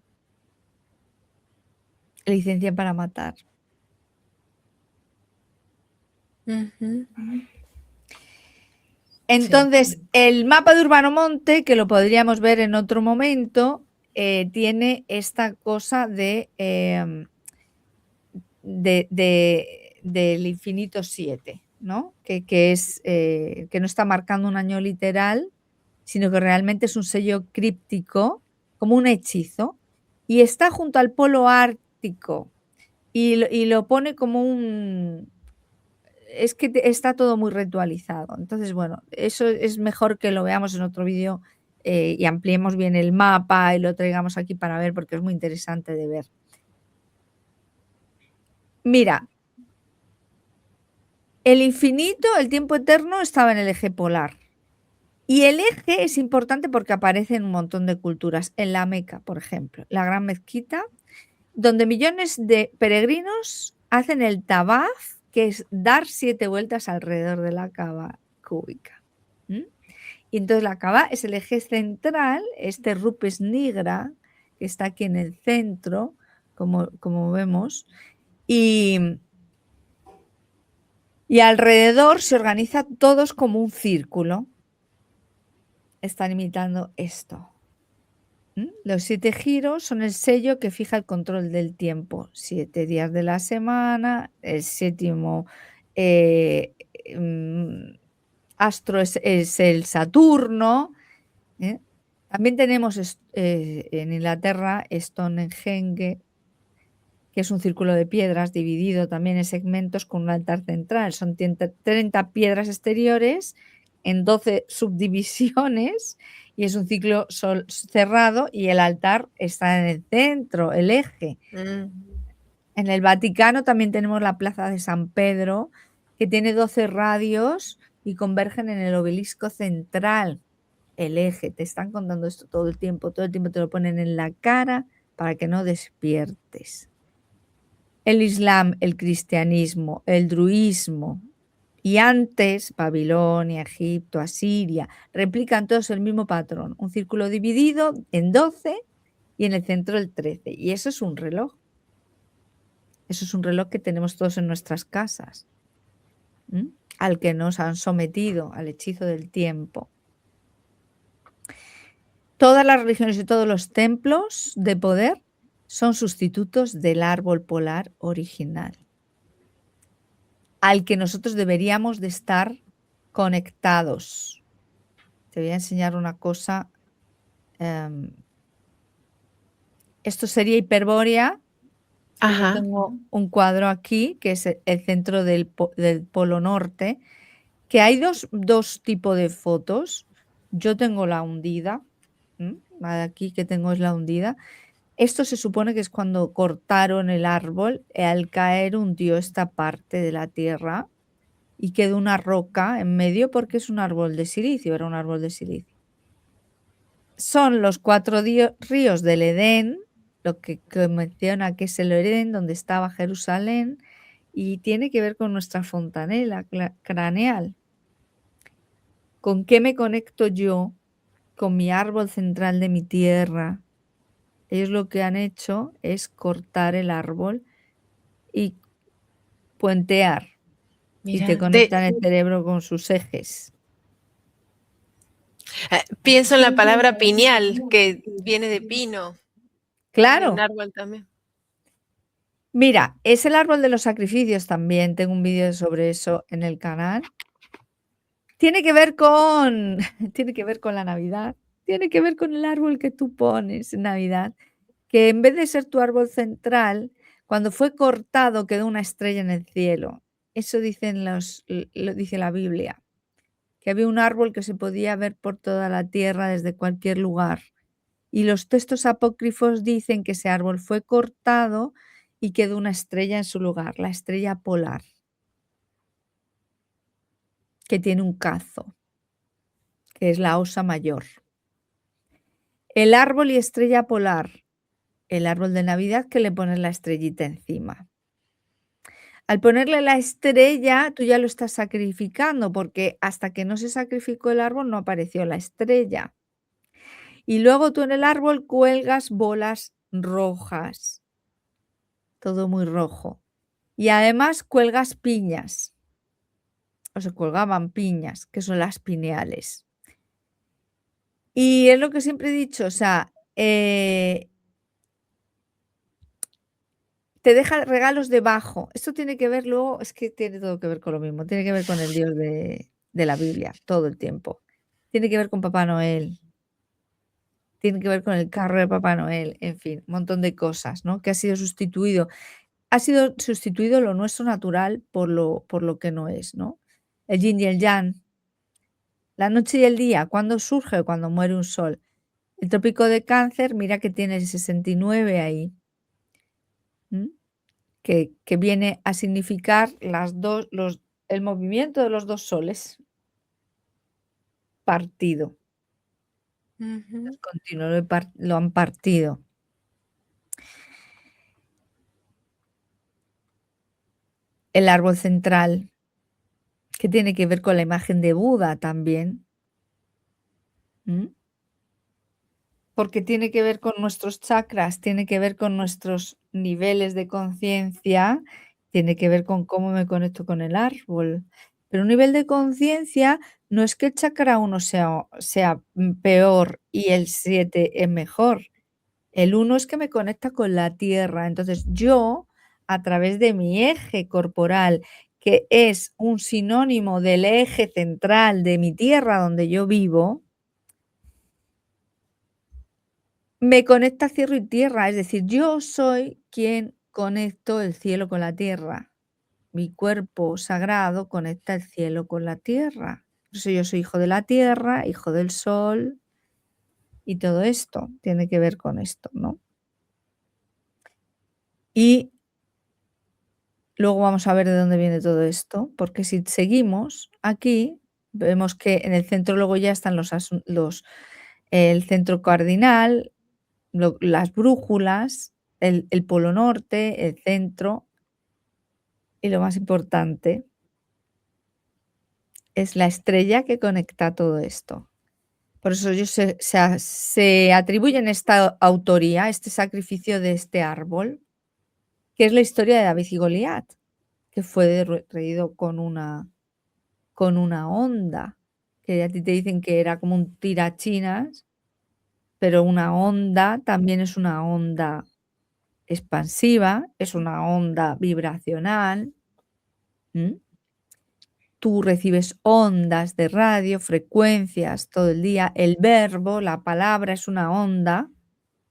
licencia para matar. Ujú. Sí. Entonces, el mapa de Urbano Monte, que lo podríamos ver en otro momento, tiene esta cosa del infinito 7, ¿no? Que es, que no está marcando un año literal, sino que realmente es un sello críptico, como un hechizo, y está junto al polo ártico, y lo pone como un es que está todo muy ritualizado. Entonces, bueno, eso es mejor que lo veamos en otro vídeo y ampliemos bien el mapa y lo traigamos aquí para ver porque es muy interesante de ver. Mira, el infinito, el tiempo eterno, estaba en el eje polar. Y el eje es importante porque aparece en un montón de culturas. En la Meca, por ejemplo, la gran mezquita, donde millones de peregrinos hacen el tawaf, que es dar 7 vueltas alrededor de la Kaaba cúbica. Y entonces la Kaaba es el eje central, este rupes nigra, que está aquí en el centro, como vemos, y alrededor se organiza todos como un círculo. Están imitando esto. Los 7 giros son el sello que fija el control del tiempo. 7 días de la semana, el 7º astro es el Saturno. También tenemos en Inglaterra Stonehenge, que es un círculo de piedras dividido también en segmentos con un altar central. Son 30 piedras exteriores en 12 subdivisiones y es un ciclo cerrado y el altar está en el centro, el eje. En el Vaticano también tenemos la Plaza de San Pedro, que tiene 12 radios y convergen en el obelisco central, el eje. Te están contando esto todo el tiempo te lo ponen en la cara para que no despiertes. El Islam, el cristianismo, el druismo y antes Babilonia, Egipto, Asiria, replican todos el mismo patrón, un círculo dividido en 12 y en el centro el 13. Y eso es un reloj. Eso es un reloj que tenemos todos en nuestras casas, al que nos han sometido al hechizo del tiempo. Todas las religiones y todos los templos de poder son sustitutos del árbol polar original, al que nosotros deberíamos de estar conectados. Te voy a enseñar una cosa. Esto sería Hiperbórea. Yo tengo un cuadro aquí, que es el centro del Polo Norte, que hay dos tipos de fotos. Yo tengo la hundida. Aquí que tengo es la hundida. Esto se supone que es cuando cortaron el árbol, al caer hundió esta parte de la tierra y quedó una roca en medio porque es un árbol de silicio, era un árbol de silicio. Son los 4 ríos del Edén, lo que menciona que es el Edén, donde estaba Jerusalén, y tiene que ver con nuestra fontanela craneal. ¿Con qué me conecto yo? Con mi árbol central de mi tierra. Ellos lo que han hecho es cortar el árbol y puentear. Y te conectan el cerebro con sus ejes. Pienso en la palabra piñal, que viene de pino. Claro. Un árbol también. Mira, es el árbol de los sacrificios también. Tengo un vídeo sobre eso en el canal. Tiene que ver con la Navidad. Tiene que ver con el árbol que tú pones en Navidad, que en vez de ser tu árbol central, cuando fue cortado quedó una estrella en el cielo. Eso dicen lo dice la Biblia, que había un árbol que se podía ver por toda la tierra desde cualquier lugar. Y los textos apócrifos dicen que ese árbol fue cortado y quedó una estrella en su lugar, la estrella polar. que tiene un cazo, que es la Osa Mayor. El árbol y estrella polar, el árbol de Navidad que le pones la estrellita encima. Al ponerle la estrella, tú ya lo estás sacrificando, porque hasta que no se sacrificó el árbol no apareció la estrella. Y luego tú en el árbol cuelgas bolas rojas, todo muy rojo. Y además cuelgas piñas, o se colgaban piñas, que son las pineales. Y es lo que siempre he dicho, o sea, te deja regalos debajo. Esto tiene que ver luego, es que tiene todo que ver con lo mismo, tiene que ver con el Dios de la Biblia, todo el tiempo. Tiene que ver con Papá Noel, tiene que ver con el carro de Papá Noel, en fin, un montón de cosas, ¿no? Que ha sido sustituido lo nuestro natural por lo que no es, ¿no? El yin y el yang, la noche y el día, ¿cuándo surge o cuando muere un sol? El trópico de Cáncer, mira que tiene el 69 ahí, ¿m? Que viene a significar el movimiento de los 2 soles partido, Ujú. discontinuo, lo han partido. El árbol central, que tiene que ver con la imagen de Buda también, ¿m? Porque tiene que ver con nuestros chakras, tiene que ver con nuestros niveles de conciencia, tiene que ver con cómo me conecto con el árbol. Pero un nivel de conciencia no es que el chakra 1 sea peor y el 7 es mejor. El 1 es que me conecta con la tierra. Entonces, yo, a través de mi eje corporal, que es un sinónimo del eje central de mi tierra donde yo vivo, me conecta cielo y tierra, es decir, yo soy quien conecto el cielo con la tierra. Mi cuerpo sagrado conecta el cielo con la tierra. Por eso yo soy hijo de la tierra, hijo del sol y todo esto tiene que ver con esto, ¿no? Y luego vamos a ver de dónde viene todo esto, porque si seguimos aquí, vemos que en el centro luego ya están el centro cardinal, las brújulas, el polo norte, el centro, y lo más importante es la estrella que conecta todo esto. Por eso ellos se atribuyen esta autoría, este sacrificio de este árbol, que es la historia de David y Goliat, que fue derreído con una onda, que a ti te dicen que era como un tirachinas, pero una onda también es una onda expansiva, es una onda vibracional, ¿m? Tú recibes ondas de radio, frecuencias todo el día. El verbo, la palabra es una onda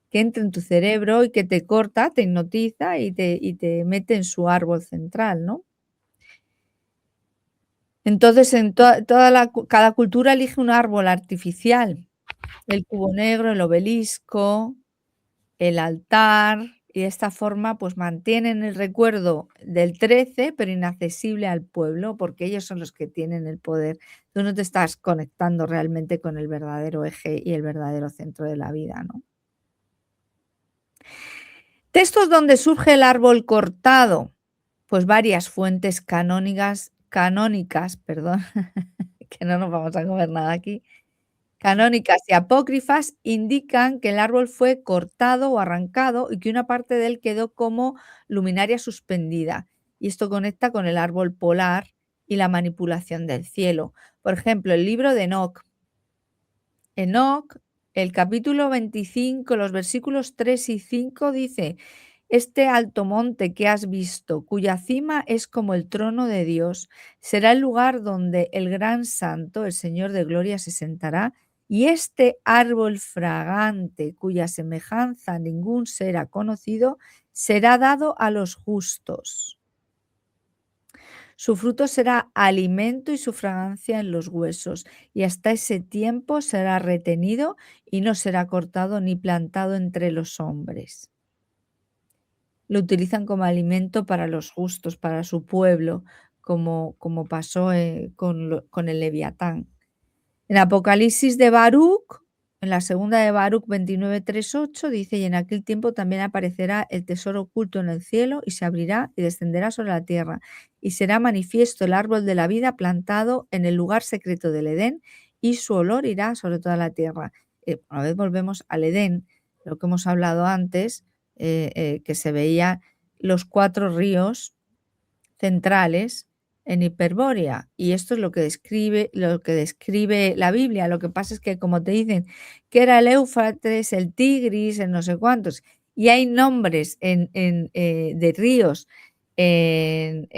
que entra en tu cerebro y que te corta, te hipnotiza y te mete en su árbol central, ¿no? Entonces, en cada cultura elige un árbol artificial, el cubo negro, el obelisco, el altar, y de esta forma, pues, mantienen el recuerdo del 13 pero inaccesible al pueblo, porque ellos son los que tienen el poder. Tú no te estás conectando realmente con el verdadero eje y el verdadero centro de la vida, ¿no? Textos donde surge el árbol cortado, pues varias fuentes canónicas, perdón, que no nos vamos a comer nada aquí, canónicas y apócrifas indican que el árbol fue cortado o arrancado y que una parte de él quedó como luminaria suspendida. Y esto conecta con el árbol polar y la manipulación del cielo. Por ejemplo, el libro de Enoc. Enoc, el capítulo 25, los versículos 3 y 5 dice: Este alto monte que has visto, cuya cima es como el trono de Dios, será el lugar donde el gran santo, el Señor de gloria, se sentará, y este árbol fragante, cuya semejanza ningún ser ha conocido, será dado a los justos. Su fruto será alimento y su fragancia en los huesos, y hasta ese tiempo será retenido y no será cortado ni plantado entre los hombres. Lo utilizan como alimento para los justos, para su pueblo, como pasó, con el Leviatán. En Apocalipsis de Baruc, en la segunda de Baruc 29:3-8 dice: "Y en aquel tiempo también aparecerá el tesoro oculto en el cielo, y se abrirá y descenderá sobre la tierra, y será manifiesto el árbol de la vida plantado en el lugar secreto del Edén, y su olor irá sobre toda la tierra". Otra vez volvemos al Edén, lo que hemos hablado antes, que se veía los 4 ríos centrales en Hiperbórea, y esto es lo que describe la Biblia. Lo que pasa es que, como te dicen que era el Éufrates, el Tigris, el no sé cuántos, y hay nombres de ríos en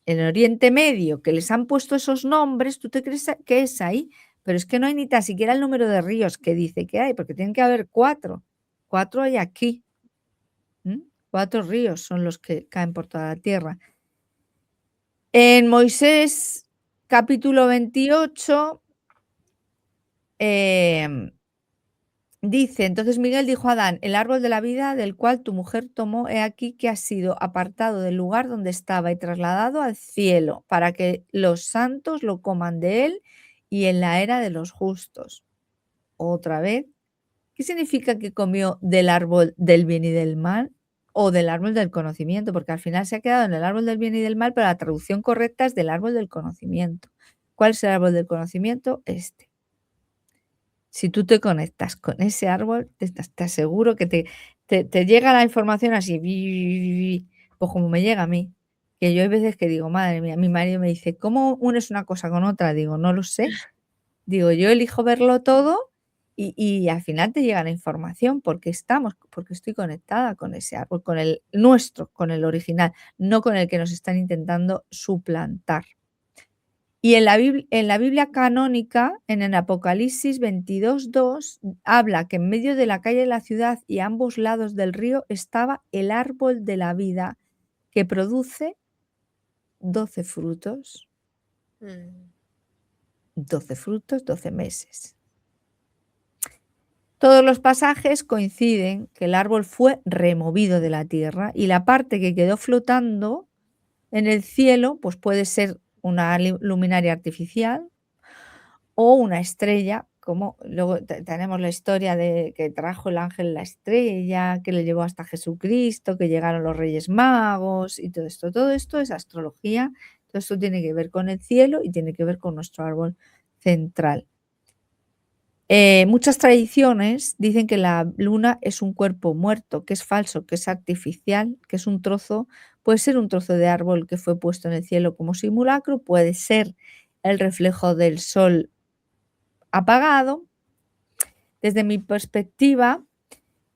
Oriente Medio que les han puesto esos nombres, tú te crees que es ahí, pero es que no hay ni tan siquiera el número de ríos que dice que hay, porque tienen que haber 4. 4 hay aquí. 4 ríos son los que caen por toda la tierra. En Moisés, capítulo 28, dice: "Entonces Miguel dijo a Adán: El árbol de la vida del cual tu mujer tomó, he aquí que ha sido apartado del lugar donde estaba y trasladado al cielo, para que los santos lo coman de él y en la era de los justos". Otra vez, ¿qué significa que comió del árbol del bien y del mal o del árbol del conocimiento? Porque al final se ha quedado en el árbol del bien y del mal, pero la traducción correcta es del árbol del conocimiento. ¿Cuál es el árbol del conocimiento? Este. Si tú te conectas con ese árbol, te aseguro que te llega la información así, pues como me llega a mí, que yo hay veces que digo: "Madre mía", mi marido me dice: "¿Cómo unes una cosa con otra?". Digo: "No lo sé". Digo, yo elijo verlo todo y al final te llega la información porque estoy conectada con ese árbol, con el nuestro, con el original, no con el que nos están intentando suplantar. Y en la Biblia canónica, en el Apocalipsis 22:2, habla que en medio de la calle de la ciudad y a ambos lados del río estaba el árbol de la vida, que produce 12 frutos, Mm. 12 frutos, 12 meses. Todos los pasajes coinciden que el árbol fue removido de la tierra y la parte que quedó flotando en el cielo, pues puede ser una luminaria artificial o una estrella, como luego tenemos la historia de que trajo el ángel la estrella, que le llevó hasta Jesucristo, que llegaron los Reyes Magos y todo esto. Todo esto es astrología, todo esto tiene que ver con el cielo y tiene que ver con nuestro árbol central. Muchas tradiciones dicen que la luna es un cuerpo muerto, que es falso, que es artificial, que es un trozo, puede ser un trozo de árbol que fue puesto en el cielo como simulacro, puede ser el reflejo del sol apagado. Desde mi perspectiva,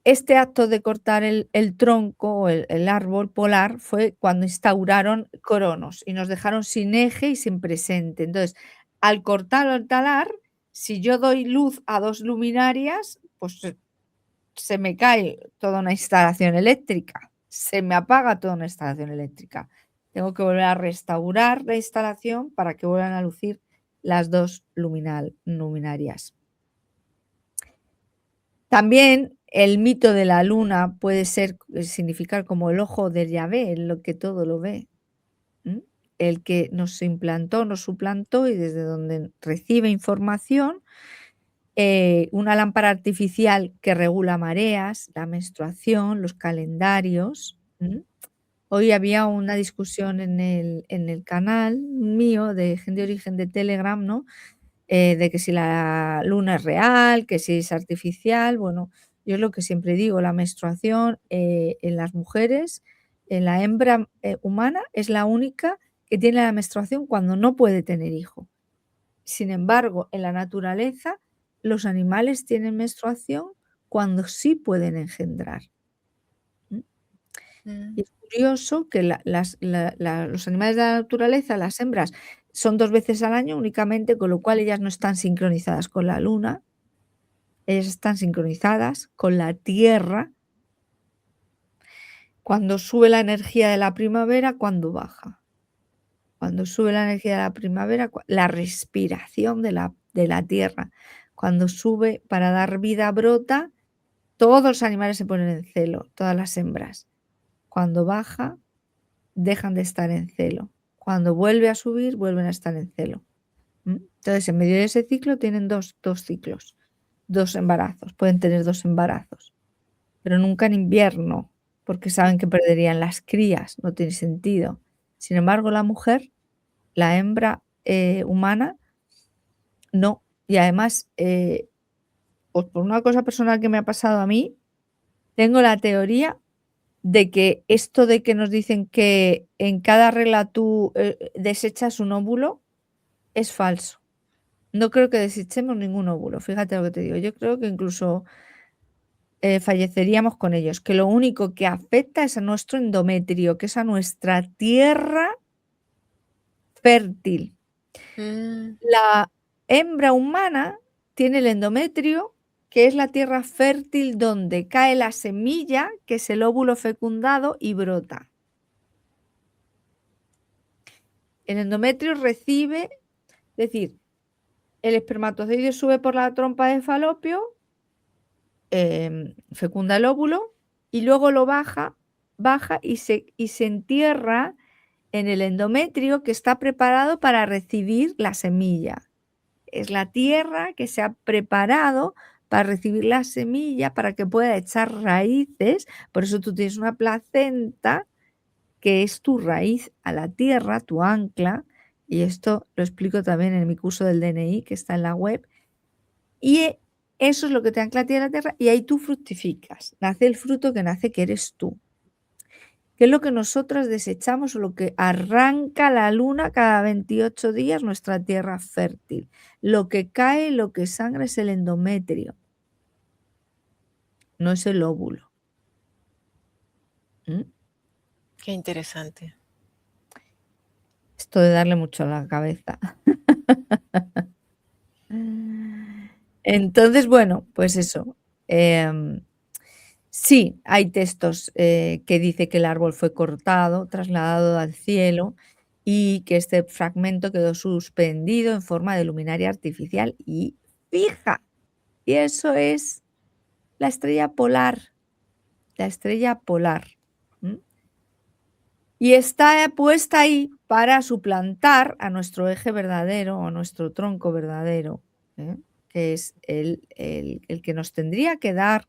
este acto de cortar el tronco o el árbol polar fue cuando instauraron Cronos y nos dejaron sin eje y sin presente. Entonces, al cortar o al talar, si yo doy luz a 2 luminarias, pues se me cae toda una instalación eléctrica, se me apaga toda una instalación eléctrica. Tengo que volver a restaurar la instalación para que vuelvan a lucir las 2 luminarias. También el mito de la luna puede significar como el ojo de Yahvé, en lo que todo lo ve, ¿m? El que nos implantó, nos suplantó y desde donde recibe información, una lámpara artificial que regula mareas, la menstruación, los calendarios, ¿m? Hoy había una discusión en el canal mío de Gente de Origen de Telegram, ¿no? De que si la luna es real, que si es artificial. Bueno, yo es lo que siempre digo, la menstruación, en las mujeres, en la hembra, humana, es la única que tiene la menstruación cuando no puede tener hijo. Sin embargo, en la naturaleza, los animales tienen menstruación cuando sí pueden engendrar. ¿M? Mm. Y es curioso que los animales de la naturaleza, las hembras, son 2 veces al año únicamente, con lo cual ellas no están sincronizadas con la luna, ellas están sincronizadas con la tierra. Cuando sube la energía de la primavera, cuando baja. Cuando sube la energía de la primavera, la respiración de la tierra. Cuando sube para dar vida, brota, todos los animales se ponen en celo, todas las hembras. Cuando baja, dejan de estar en celo. Cuando vuelve a subir, vuelven a estar en celo. Entonces, en medio de ese ciclo tienen dos ciclos, 2 embarazos, pueden tener 2 embarazos, pero nunca en invierno, porque saben que perderían las crías, no tiene sentido. Sin embargo, la mujer, la hembra, humana, no. Y además, pues por una cosa personal que me ha pasado a mí, tengo la teoría de que esto de que nos dicen que en cada regla tú, desechas un óvulo, es falso. No creo que desechemos ningún óvulo, fíjate lo que te digo. Yo creo que incluso, falleceríamos con ellos, que lo único que afecta es a nuestro endometrio, que es a nuestra tierra fértil. Mm, La hembra humana tiene el endometrio, que es la tierra fértil donde cae la semilla, que es el óvulo fecundado y brota. El endometrio recibe, es decir, el espermatozoide sube por la trompa de falopio, fecunda el óvulo y luego lo baja y se entierra en el endometrio que está preparado para recibir la semilla. Es la tierra que se ha preparado para recibir la semilla, para que pueda echar raíces. Por eso tú tienes una placenta que es tu raíz a la tierra, tu ancla, y esto lo explico también en mi curso del DNI, que está en la web. Y eso es lo que te ancla a ti a la tierra y ahí tú fructificas. Nace el fruto que nace, que eres tú. ¿Qué es lo que nosotras desechamos o lo que arranca la luna cada 28 días nuestra tierra fértil? Lo que cae, lo que sangra es el endometrio, no es el óvulo. ¿Mm? qué interesante. Esto de darle mucho a la cabeza. Entonces, bueno, pues eso. Sí, hay textos que dice que el árbol fue cortado, trasladado al cielo y que este fragmento quedó suspendido en forma de luminaria artificial y fija. Y eso es la estrella polar, la estrella polar. ¿M? Y está puesta ahí para suplantar a nuestro eje verdadero o a nuestro tronco verdadero, ¿eh? Que es el que nos tendría que dar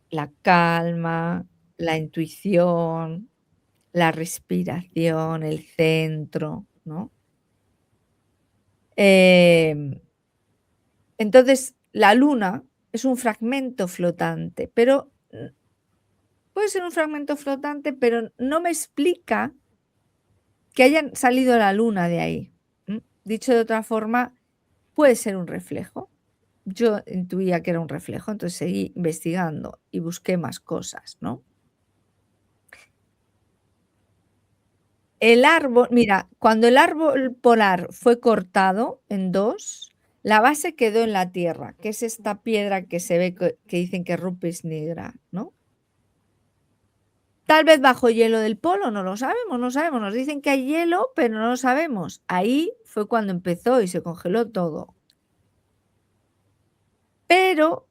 la calma, la intuición, la respiración, el centro, ¿no? Em, entonces, la luna es un fragmento flotante, pero puede ser un fragmento flotante, pero no me explica que hayan salido la luna de ahí. Dicho de otra forma, puede ser un reflejo. Yo intuía que era un reflejo, entonces seguí investigando y busqué más cosas, ¿no? El árbol, mira, cuando el árbol polar fue cortado en 2, la base quedó en la tierra, que es esta piedra que se ve que dicen que rupes negra, ¿no? Tal vez bajo hielo del polo, no lo sabemos, no sabemos. Nos dicen que hay hielo, pero no lo sabemos. Ahí fue cuando empezó y se congeló todo. Pero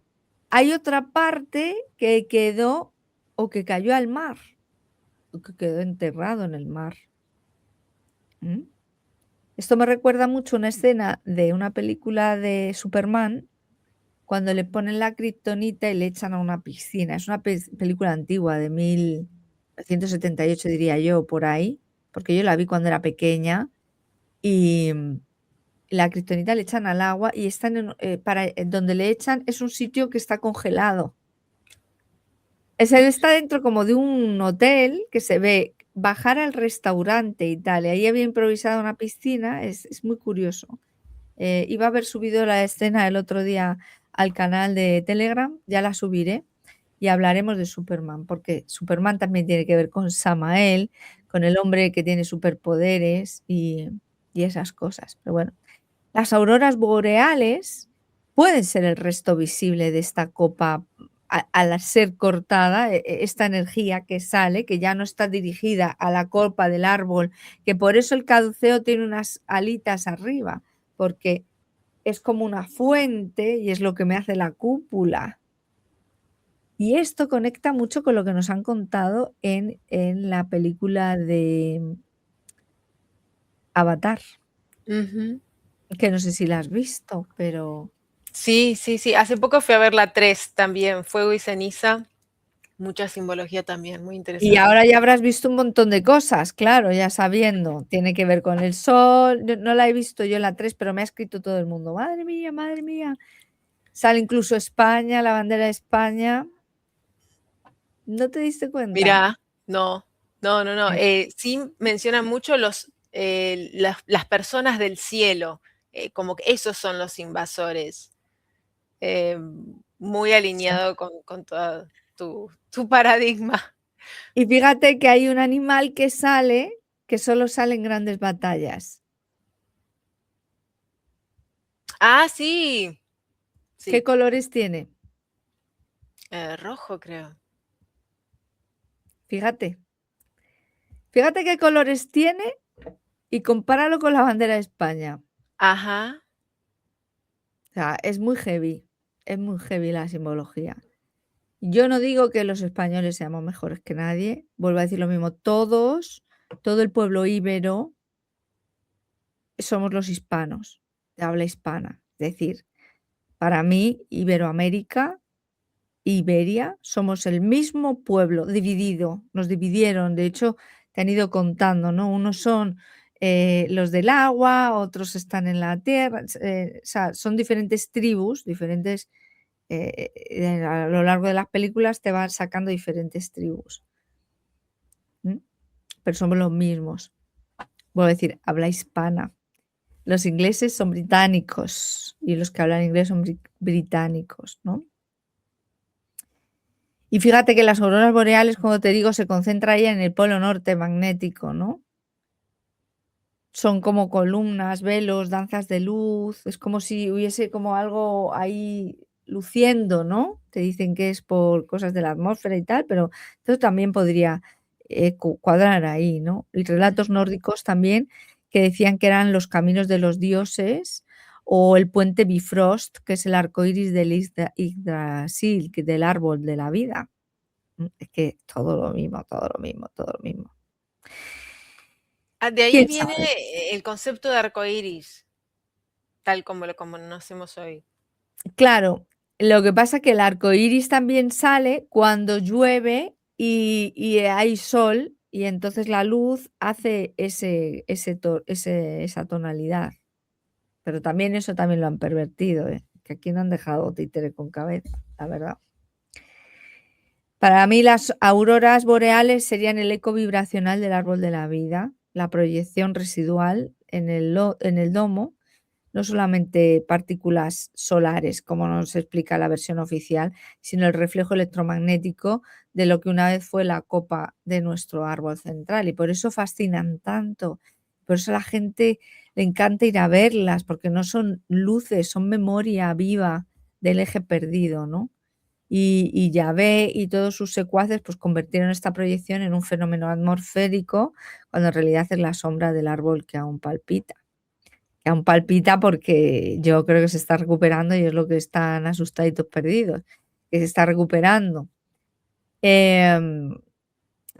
hay otra parte que quedó o que cayó al mar, o que quedó enterrado en el mar. ¿Mm? Esto me recuerda mucho una escena de una película de Superman, cuando le ponen la kriptonita y le echan a una piscina. Es una película antigua de 1978, diría yo, por ahí, porque yo la vi cuando era pequeña y, la kriptonita le echan al agua y están donde le echan es un sitio que está congelado. Él está dentro como de un hotel que se ve bajar al restaurante y tal, y ahí había improvisado una piscina, es muy curioso. Iba a haber subido la escena el otro día al canal de Telegram, ya la subiré y hablaremos de Superman, porque Superman también tiene que ver con Samael, con el hombre que tiene superpoderes y esas cosas. Pero bueno, las auroras boreales pueden ser el resto visible de esta copa al ser cortada, esta energía que sale, que ya no está dirigida a la copa del árbol, que por eso el caduceo tiene unas alitas arriba, porque es como una fuente y es lo que me hace la cúpula. Y esto conecta mucho con lo que nos han contado en la película Avatar, Ujú. que no sé si la has visto, pero Sí, sí, sí. Hace poco fui a ver la 3 también, Fuego y ceniza, mucha simbología también, muy y interesante. ahora ya habrás visto un montón de cosas, claro, ya sabiendo, tiene que ver con el sol, no la he visto yo la 3, pero me ha escrito todo el mundo: madre mía", sale incluso España, la bandera de España, ¿no te diste cuenta? Mirá, no, no, no, no, Eh, sí mencionan mucho las personas del cielo, como que esos son los invasores, muy sí. alineado con toda tu paradigma. Y fíjate que hay un animal que sale, que solo sale en grandes batallas. Ah, sí, ¿Qué sí, colores tiene? rojo creo. Fíjate, fíjate qué colores tiene y compáralo con la bandera de España. Ajá, O sea, es muy heavy la simbología. Yo no digo que los españoles seamos mejores que nadie, vuelvo a decir lo mismo, todos, todo el pueblo íbero somos los hispanos, de habla hispana. Es decir, para mí, Iberoamérica, Iberia, somos el mismo pueblo dividido, nos dividieron, de hecho, te han ido contando, ¿no? Unos son los del agua, otros están en la tierra, o sea, son diferentes tribus, diferentes a lo largo de las películas te van sacando diferentes tribus, ¿m? Pero somos los mismos. Vuelvo a decir, habla hispana. Los ingleses son británicos y los que hablan inglés son británicos, ¿no? Y fíjate que las auroras boreales, como te digo, se concentra ahí en el polo norte magnético, ¿no? Son como columnas, velos, danzas de luz, es como si hubiese como algo ahí luciendo, ¿no? Te dicen que es por cosas de la atmósfera y tal, pero esto también podría, cuadrar ahí, ¿no? Y relatos nórdicos también que decían que eran los caminos de los dioses o el puente Bifrost, que es el arco iris del Yggdrasil, que del árbol de la vida. Es que todo lo mismo, todo lo mismo, todo lo mismo. ah, de ahí ¿Quién viene sabe? el concepto de arcoíris, tal como lo conocemos hoy. Claro, lo que pasa que el arco iris también sale cuando llueve y hay sol, y entonces la luz hace esa tonalidad. Pero también eso también lo han pervertido, ¿eh? Que aquí no han dejado títere con cabeza, la verdad. Para mí las auroras boreales serían el eco vibracional del árbol de la vida, la proyección residual en el domo, no solamente partículas solares, como nos explica la versión oficial, sino el reflejo electromagnético de lo que una vez fue la copa de nuestro árbol central. Y por eso fascinan tanto. Por eso a la gente le encanta ir a verlas, porque no son luces, son memoria viva del eje perdido, ¿no? Y Yahvé y todos sus secuaces pues convirtieron esta proyección en un fenómeno atmosférico, cuando en realidad es la sombra del árbol que aún palpita porque yo creo que se está recuperando y es lo que están asustaditos perdidos, que se está recuperando. Em,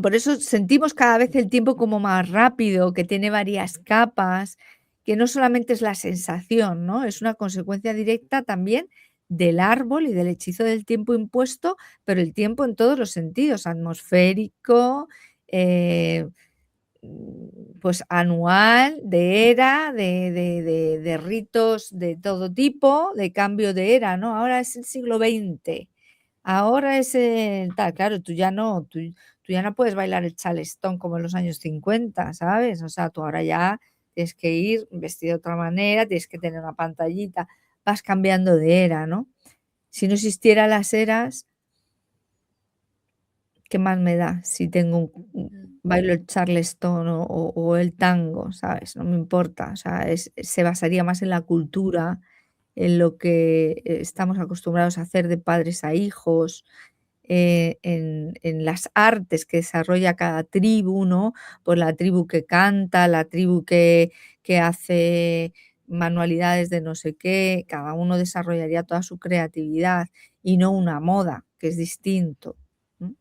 por eso sentimos cada vez el tiempo como más rápido, que tiene varias capas, que no solamente es la sensación, ¿no? Es una consecuencia directa también del árbol y del hechizo del tiempo impuesto, pero el tiempo en todos los sentidos, atmosférico, eh, pues anual, de era, de ritos de todo tipo, de cambio de era, ¿no? Ahora es el siglo XX, ahora es el tal, claro, tú ya no puedes bailar el charleston como en los años 50, ¿sabes? O sea, tú ahora ya tienes que ir vestido de otra manera, tienes que tener una pantallita, vas cambiando de era, ¿no? Si no existieran las eras, ¿qué más me da si tengo Mm. bailo el charleston o el tango, ¿sabes? No me importa, o sea, se basaría más en la cultura, en lo que estamos acostumbrados a hacer de padres a hijos, en las artes que desarrolla cada tribu, ¿no? Pues la tribu que canta, la tribu que hace manualidades de no sé qué, cada uno desarrollaría toda su creatividad y no una moda, que es distinto. ¿M?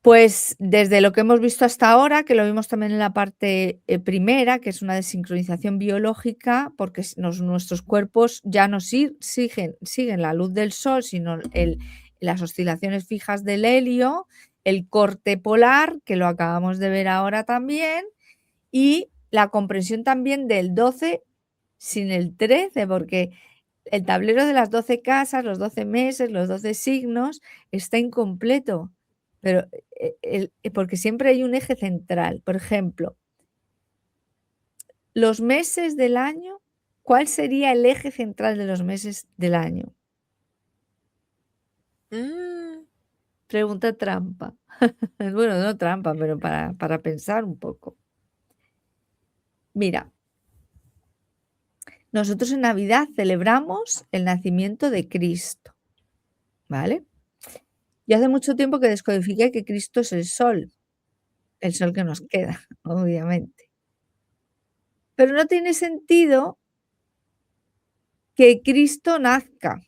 Pues, desde lo que hemos visto hasta ahora, que lo vimos también en la parte, primera, que es una desincronización biológica, porque nuestros cuerpos ya no siguen la luz del sol, sino las oscilaciones fijas del helio, el corte polar, que lo acabamos de ver ahora también, y la comprensión también del 12 sin el 13, porque el tablero de las 12 casas, los 12 meses, los 12 signos, está incompleto, pero, porque siempre hay un eje central. Por ejemplo, los meses del año, ¿cuál sería el eje central de los meses del año? Mm, Pregunta trampa. Bueno, no trampa, pero para pensar un poco. Mira, nosotros en Navidad celebramos el nacimiento de Cristo, ¿vale? Y hace mucho tiempo que descodifiqué que Cristo es el sol que nos queda, obviamente. Pero no tiene sentido que Cristo nazca,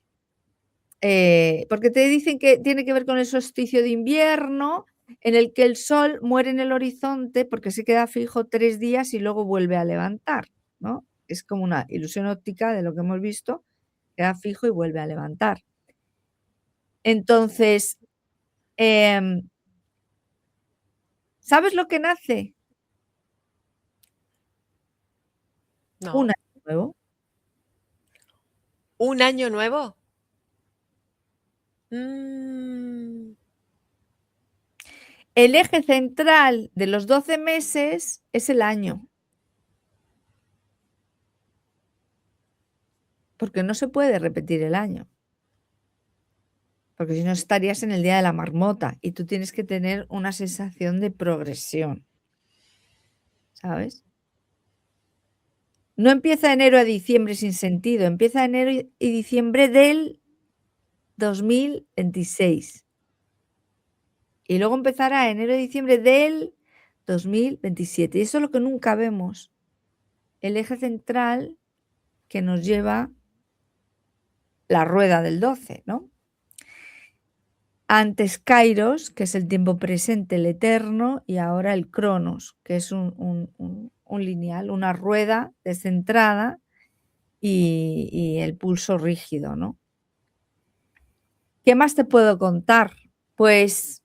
porque te dicen que tiene que ver con el solsticio de invierno, en el que el sol muere en el horizonte porque se queda fijo 3 días y luego vuelve a levantar, ¿no? Es como una ilusión óptica de lo que hemos visto, queda fijo y vuelve a levantar. Entonces, em, ¿sabes lo que nace? Un no. año nuevo. ¿Un año nuevo? Mm, El eje central de los 12 meses es el año, porque no se puede repetir el año, porque si no estarías en el día de la marmota y tú tienes que tener una sensación de progresión, ¿sabes? No empieza enero a diciembre sin sentido, empieza enero y diciembre del 2026 y luego empezará enero y diciembre del 2027 y eso es lo que nunca vemos, el eje central que nos lleva la rueda del 12, ¿no? Antes Kairos, que es el tiempo presente, el eterno, y ahora el Cronos, que es un lineal, una rueda descentrada y el pulso rígido, ¿no? ¿Qué más te puedo contar? Pues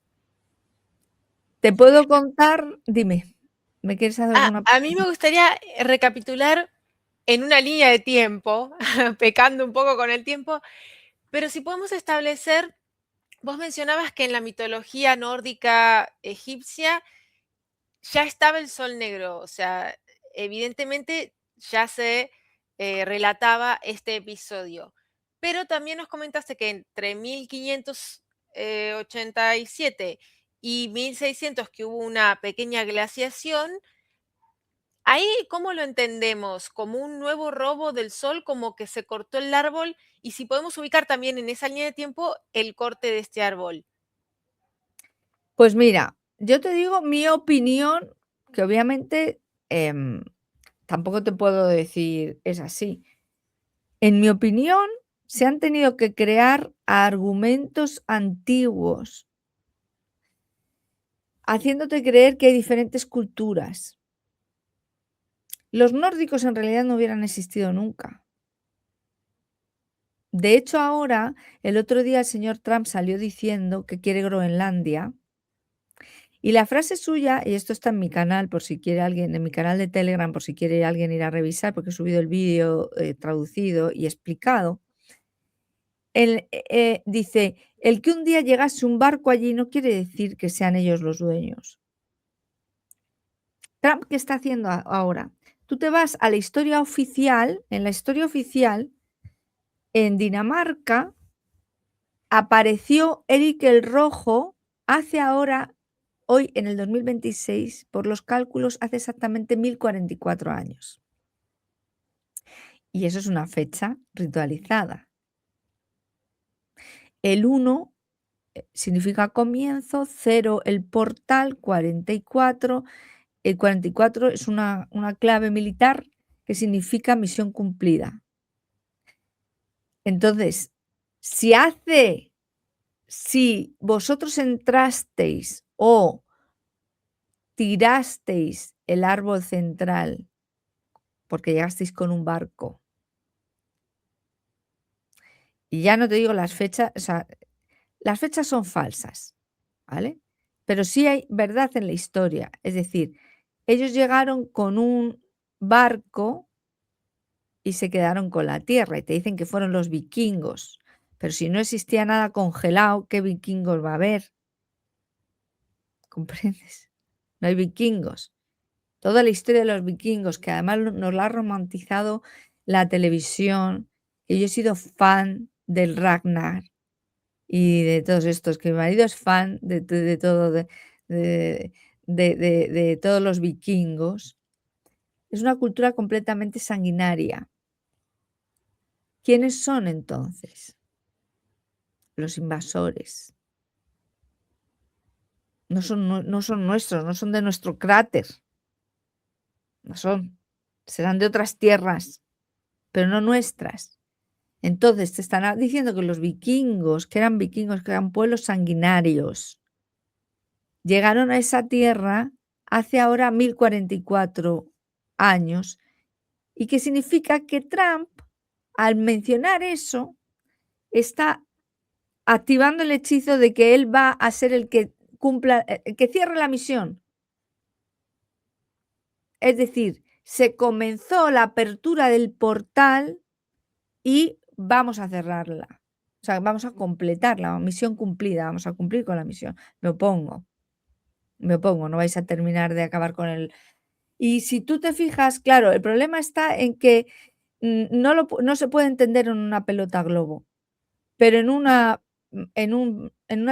te puedo contar dime, ¿me quieres hacer alguna a mí me pregunta? gustaría recapitular en una línea de tiempo, pecando un poco con el tiempo, pero si podemos establecer, vos mencionabas que en la mitología nórdica egipcia ya estaba el sol negro, o sea, evidentemente ya se relataba este episodio. Pero también nos comentaste que entre 1587 y 1600, que hubo una pequeña glaciación, ahí, ¿cómo lo entendemos? ¿Como un nuevo robo del sol, como que se cortó el árbol? Y si podemos ubicar también en esa línea de tiempo el corte de este árbol. Pues mira, yo te digo mi opinión, que obviamente, tampoco te puedo decir es así. En mi opinión, se han tenido que crear argumentos antiguos, haciéndote creer que hay diferentes culturas. Los nórdicos en realidad no hubieran existido nunca. De hecho, ahora, el otro día el señor Trump salió diciendo que quiere Groenlandia y la frase suya, y esto está en mi canal por si quiere alguien, en mi canal de Telegram, por si quiere alguien ir a revisar, porque he subido el vídeo traducido y explicado. Dice, el que un día llegase un barco allí no quiere decir que sean ellos los dueños. Trump, ¿qué está haciendo ahora? Tú te vas a la historia oficial, en la historia oficial, en Dinamarca apareció Eric el Rojo hace ahora, hoy en el 2026, por los cálculos, hace exactamente 1044 años. Y eso es una fecha ritualizada. El 1 significa comienzo, 0 el portal, 44. El 44 es una clave militar que significa misión cumplida. Entonces, si hace si vosotros entrasteis o tirasteis el árbol central porque llegasteis con un barco, y ya no te digo las fechas, o sea, las fechas son falsas, ¿vale? Pero sí hay verdad en la historia. Es decir, ellos llegaron con un barco y se quedaron con la tierra, y te dicen que fueron los vikingos. Pero si no existía nada congelado, ¿qué vikingos va a haber? ¿Comprendes? No hay vikingos. Toda la historia de los vikingos, que además nos la ha romantizado la televisión, que yo he sido fan del Ragnar y de todos estos, que mi marido es fan de todo, de de todos los vikingos. Es una cultura completamente sanguinaria. ¿Quiénes son entonces? Los invasores. No son nuestros, no son de nuestro cráter, no son. Serán de otras tierras, pero no nuestras. Entonces te están diciendo que los vikingos, que eran pueblos sanguinarios, llegaron a esa tierra hace ahora 1044 años, y que significa que Trump, al mencionar eso, está activando el hechizo de que él va a ser el que cumpla, el que cierre la misión. Es decir, se comenzó la apertura del portal y vamos a cerrarla. O sea, vamos a completarla, misión cumplida, vamos a cumplir con la misión. Me opongo, no vais a terminar de acabar con el. Y si tú te fijas, claro, el problema está en que no se puede entender en una pelota globo, pero en una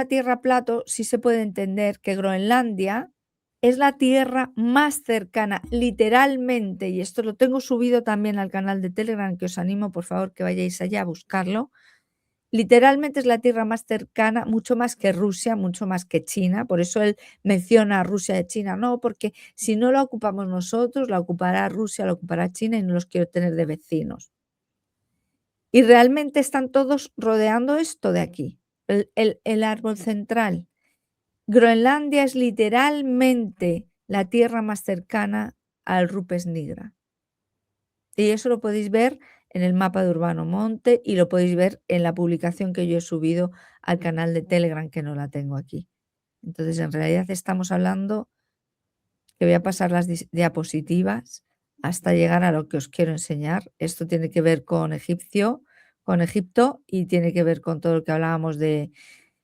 tierra plato sí se puede entender que Groenlandia es la tierra más cercana, literalmente, y esto lo tengo subido también al canal de Telegram, que os animo, por favor, que vayáis allá a buscarlo. Literalmente es la tierra más cercana, mucho más que Rusia, mucho más que China. Por eso él menciona a Rusia y China. No, porque si no la ocupamos nosotros, la ocupará Rusia, la ocupará China y no los quiero tener de vecinos. Y realmente están todos rodeando esto de aquí, el árbol central. Groenlandia es literalmente la tierra más cercana al Rupes Nigra. Y eso lo podéis ver en el mapa de Urbano Monte y lo podéis ver en la publicación que yo he subido al canal de Telegram, que no la tengo aquí. Entonces, en realidad estamos hablando, que voy a pasar las diapositivas hasta llegar a lo que os quiero enseñar. Esto tiene que ver con Egipto, y tiene que ver con todo lo que hablábamos de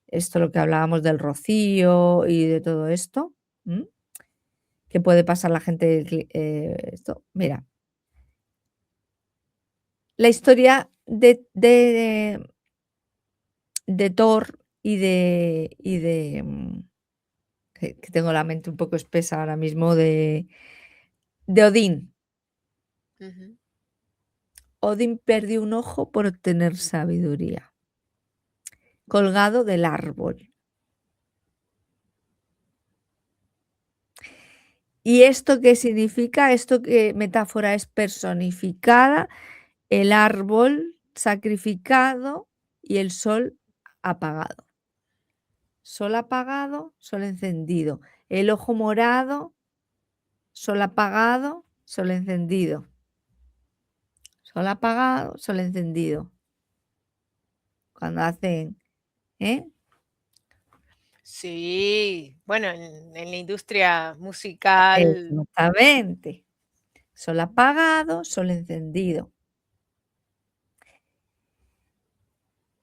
esto, lo que hablábamos del rocío y de todo esto, que puede pasar la gente, esto. Mira, la historia de Thor que tengo la mente un poco espesa ahora mismo, de Odín. Ujú. Odín perdió un ojo por obtener sabiduría, colgado del árbol. ¿Y esto qué significa? Esto qué metáfora es personificada, el árbol sacrificado y el sol apagado. Sol apagado, sol encendido. El ojo morado, sol apagado, sol encendido. Sol apagado, sol encendido. Cuando hacen, ¿eh? Sí, bueno, en la industria musical. Exactamente. Sol apagado, sol encendido.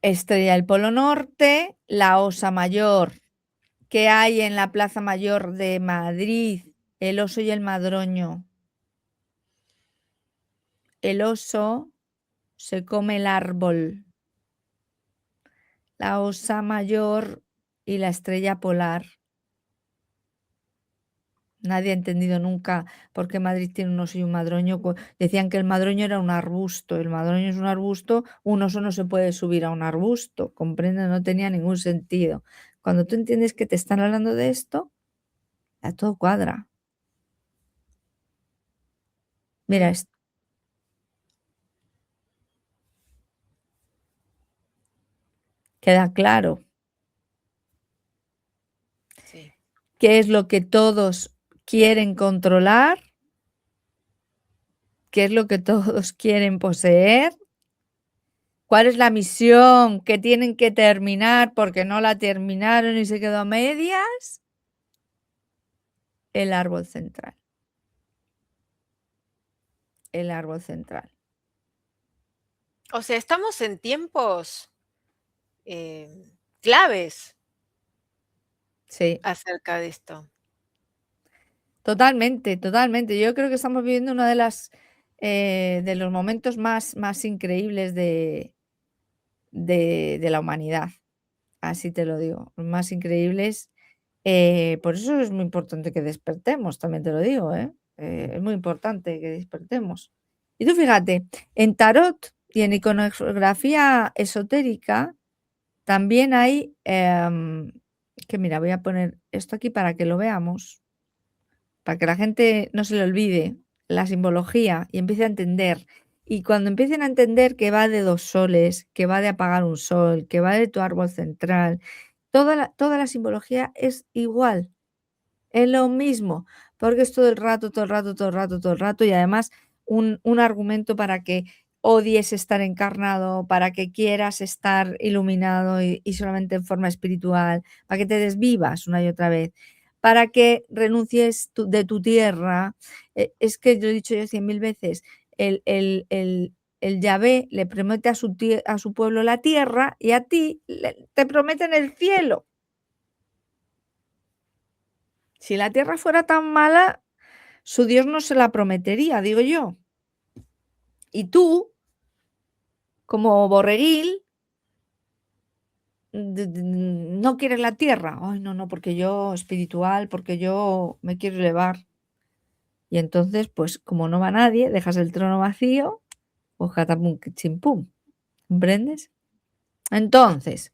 Estrella del Polo Norte, la Osa Mayor que hay en la Plaza Mayor de Madrid, el oso y el madroño. El oso se come el árbol, la Osa Mayor y la estrella polar. Nadie ha entendido nunca por qué Madrid tiene un oso y un madroño. Decían que el madroño era un arbusto. El madroño es un arbusto, un oso no se puede subir a un arbusto. ¿Comprende? No tenía ningún sentido. Cuando tú entiendes que te están hablando de esto, ya todo cuadra. Mira Mm. esto. Queda claro. ¿Qué es lo que todos quieren controlar? ¿Qué es lo que todos quieren poseer? ¿Cuál es la misión que tienen que terminar porque no la terminaron y se quedó a medias? El árbol central. El árbol central. O sea, estamos en tiempos claves Sí, acerca de esto. totalmente, totalmente. Yo creo que estamos viviendo uno de los momentos más increíbles de la humanidad. Así te lo digo, los más increíbles. Por eso es muy importante que despertemos, también te lo digo, ¿eh? Es muy importante que despertemos. Y tú fíjate, en tarot y en iconografía esotérica también hay, que mira, voy a poner esto aquí para que lo veamos, para que la gente no se le olvide la simbología y empiece a entender. Y cuando empiecen a entender que va de 2 soles, que va de apagar un sol, que va de tu árbol central, toda la simbología es igual. Es lo mismo, porque es todo el rato, todo el rato, todo el rato, todo el rato, y además un argumento para que odies estar encarnado, para que quieras estar iluminado y solamente en forma espiritual, para que te desvivas una y otra vez, para que renuncies de tu tierra. Es que yo he dicho yo 100.000 veces, el Yahvé le promete a su pueblo la tierra y a ti te prometen el cielo. Si la tierra fuera tan mala, su Dios no se la prometería, digo yo. Y tú, como borreguil, no quieres la tierra. Ay, no, no, porque yo espiritual, porque yo me quiero elevar. Y entonces, pues como no va nadie, dejas el trono vacío, pues catapum, chimpum. ¿Comprendes? Entonces,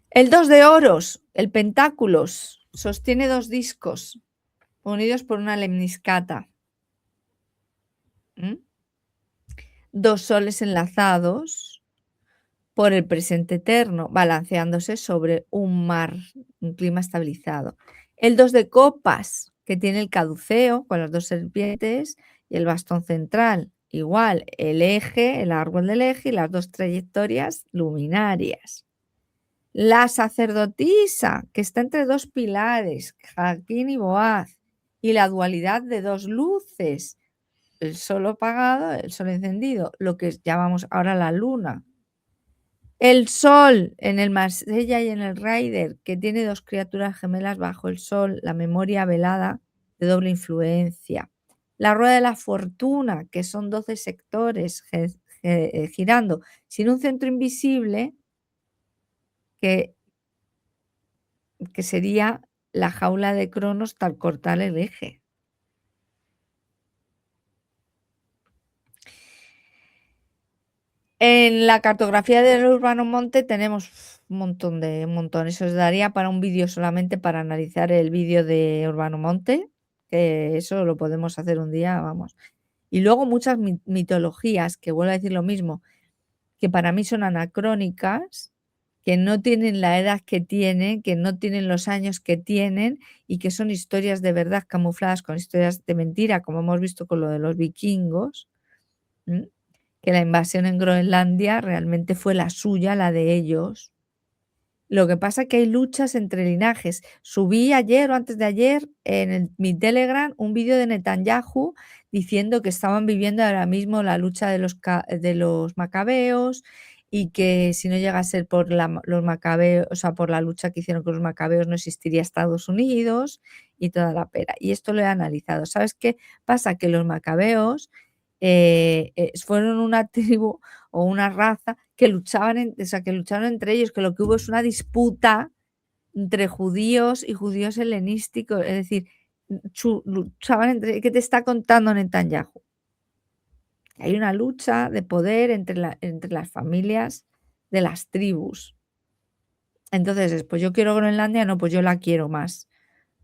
el 2 de oros, el pentáculos, sostiene 2 discos unidos por una lemniscata. 2 soles enlazados por el presente eterno, balanceándose sobre un mar, un clima estabilizado. El 2 de copas, que tiene el caduceo con las 2 serpientes y el bastón central. Igual, el eje, el árbol del eje y las 2 trayectorias luminarias. La sacerdotisa, que está entre 2 pilares, Jaquín y Boaz, y la dualidad de 2 luces, el sol apagado, el sol encendido, lo que llamamos ahora la luna. El sol en el Marsella y en el Rider, que tiene 2 criaturas gemelas bajo el sol, la memoria velada de doble influencia. La rueda de la fortuna, que son 12 sectores girando sin un centro invisible, que sería la jaula de Cronos tal cortar el eje. En la cartografía del Urbano Monte tenemos un montón. Eso os daría para un vídeo solamente para analizar el vídeo de Urbano Monte, que eso lo podemos hacer un día, vamos. Y luego muchas mitologías, que vuelvo a decir lo mismo, que para mí son anacrónicas, que no tienen la edad que tienen, que no tienen los años que tienen y que son historias de verdad camufladas con historias de mentira, como hemos visto con lo de los vikingos. Que la invasión en Groenlandia realmente fue la suya, la de ellos. Lo que pasa es que hay luchas entre linajes. Subí ayer o antes de ayer en mi Telegram un vídeo de Netanyahu diciendo que estaban viviendo ahora mismo la lucha de los macabeos y que si no llega a ser por los macabeos, o sea, por la lucha que hicieron con los macabeos, no existiría Estados Unidos y toda la pera. Y esto lo he analizado. ¿Sabes qué pasa? Que los macabeos fueron una tribu o una raza que luchaban, o sea, que lucharon entre ellos, que lo que hubo es una disputa entre judíos y judíos helenísticos, es decir, luchaban entre. ¿Qué te está contando Netanyahu? Hay una lucha de poder entre las familias de las tribus. Entonces, pues yo quiero Groenlandia, no, pues yo la quiero más.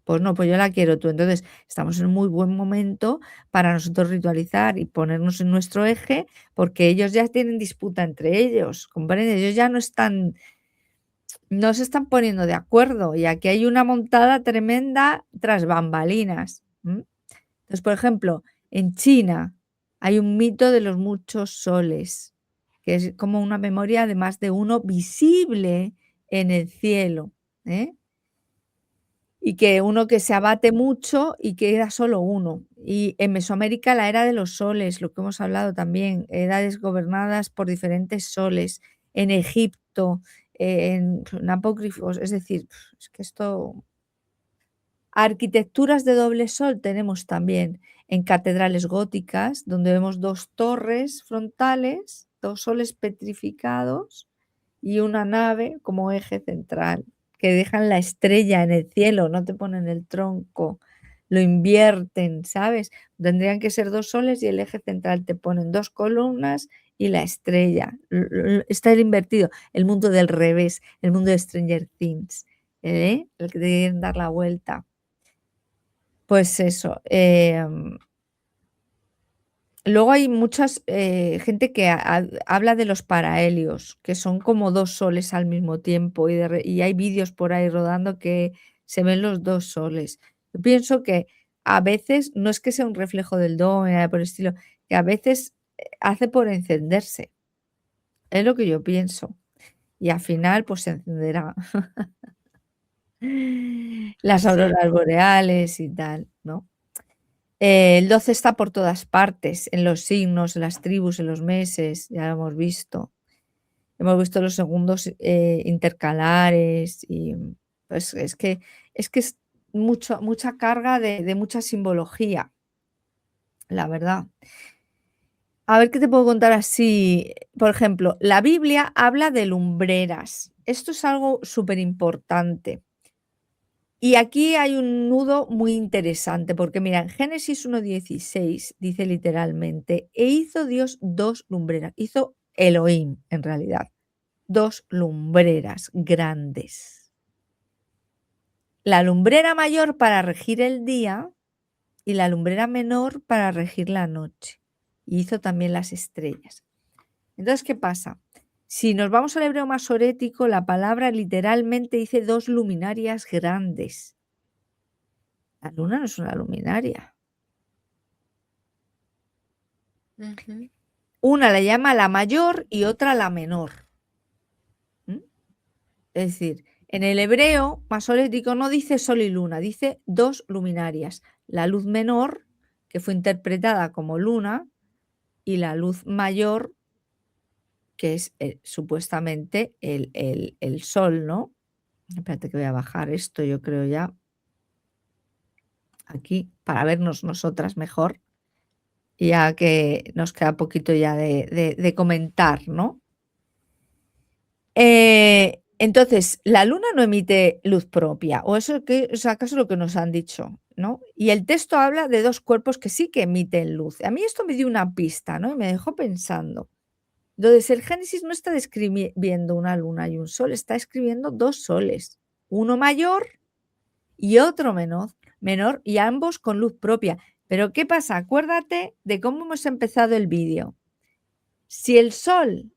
Pues no, pues yo la quiero tú. Entonces, estamos en un muy buen momento para nosotros ritualizar y ponernos en nuestro eje, porque ellos ya tienen disputa entre ellos, ¿comprendes? Ellos ya no están no se están poniendo de acuerdo y aquí hay una montada tremenda tras bambalinas, ¿m? Entonces, por ejemplo, en China hay un mito de los muchos soles, que es como una memoria de más de uno visible en el cielo, ¿eh? Y que uno que se abate mucho y queda solo uno. Y en Mesoamérica la era de los soles, lo que hemos hablado también, edades gobernadas por diferentes soles. En Egipto, en apócrifos, es decir, es que esto arquitecturas de doble sol tenemos también en catedrales góticas, donde vemos 2 torres frontales, 2 soles petrificados y una nave como eje central, que dejan la estrella en el cielo, no te ponen el tronco, lo invierten, ¿sabes? Tendrían que ser 2 soles y el eje central te ponen 2 columnas y la estrella. Está el invertido, el mundo del revés, el mundo de Stranger Things, el que te quieren dar la vuelta. Pues eso, luego hay muchas, gente que habla de los parahelios, que son como 2 soles al mismo tiempo, y hay vídeos por ahí rodando que se ven los 2 soles. Yo pienso que a veces no es que sea un reflejo del do ni nada por el estilo, que a veces, hace por encenderse, es lo que yo pienso, y al final, pues se encenderá. Las Así es. auroras boreales y tal, ¿no? El 12 está por todas partes, en los signos, en las tribus, en los meses, ya lo hemos visto. Hemos visto los segundos, intercalares y, pues, es mucha carga de mucha simbología, la verdad. A ver qué te puedo contar así. Por ejemplo, la Biblia habla de lumbreras. Esto es algo superimportante. Y aquí hay un nudo muy interesante, porque mira, en Génesis 1:16 dice literalmente: "E hizo Dios 2 lumbreras", hizo Elohim, en realidad, 2 lumbreras grandes. La lumbrera mayor para regir el día y la lumbrera menor para regir la noche. Y hizo también las estrellas. Entonces, ¿qué pasa? Si nos vamos al hebreo masorético, la palabra literalmente dice 2 luminarias grandes. La luna no es una luminaria. Ujú. Una la llama la mayor y otra la menor, ¿m? Es decir, en el hebreo masorético no dice sol y luna, dice 2 luminarias, la luz menor, que fue interpretada como luna, y la luz mayor, que es, supuestamente el sol, ¿no? Espérate que voy a bajar esto, yo creo ya, aquí, para vernos nosotras mejor, ya que nos queda poquito ya de comentar, ¿no? Entonces, la luna no emite luz propia, o eso que es acaso lo que nos han dicho, ¿no? Y el texto habla de 2 cuerpos que sí que emiten luz. A mí esto me dio una pista, ¿no? Y me dejó pensando. Entonces, el Génesis no está describiendo una luna y un sol, está escribiendo 2 soles, uno mayor y otro menor, y ambos con luz propia. Pero, ¿qué pasa? Acuérdate de cómo hemos empezado el vídeo. Si el sol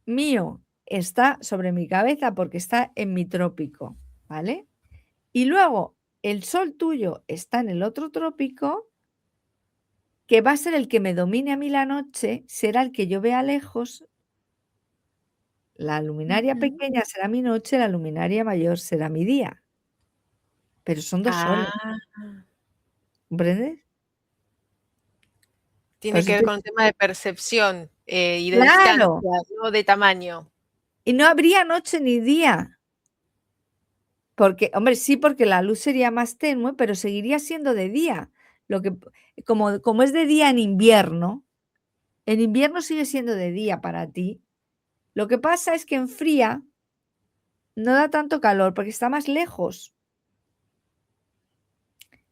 mío está sobre mi cabeza porque está en mi trópico, ¿vale? Y luego el sol tuyo está en el otro trópico, que va a ser el que me domine a mí la noche, será el que yo vea lejos. La luminaria Ujú. pequeña será mi noche, la luminaria mayor será mi día, pero son 2 soles, Ah, ¿comprendes? Por tiene eso que ver te con un tema de percepción, y de distancia, claro, no de tamaño. y no habría noche ni día. Porque, hombre, sí, porque la luz sería más tenue, pero seguiría siendo de día. Lo que como es de día en invierno sigue siendo de día para ti. Lo que pasa es que enfría, no da tanto calor porque está más lejos,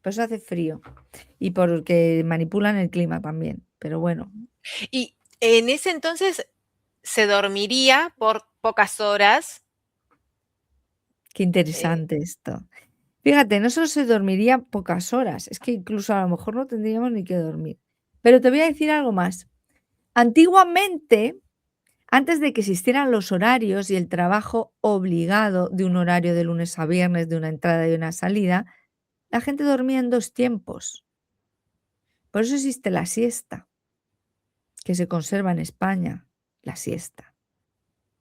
por eso hace frío y porque manipulan el clima también, pero bueno, Y en ese entonces se dormiría por pocas horas, qué eh, interesante esto. Fíjate, no solo se dormiría pocas horas, es que incluso a lo mejor no tendríamos ni que dormir. Pero te voy a decir algo más. Antiguamente Antes de que existieran los horarios y el trabajo obligado de un horario de lunes a viernes, de una entrada y una salida, la gente dormía en 2 tiempos. Por eso existe la siesta, que se conserva en España, la siesta.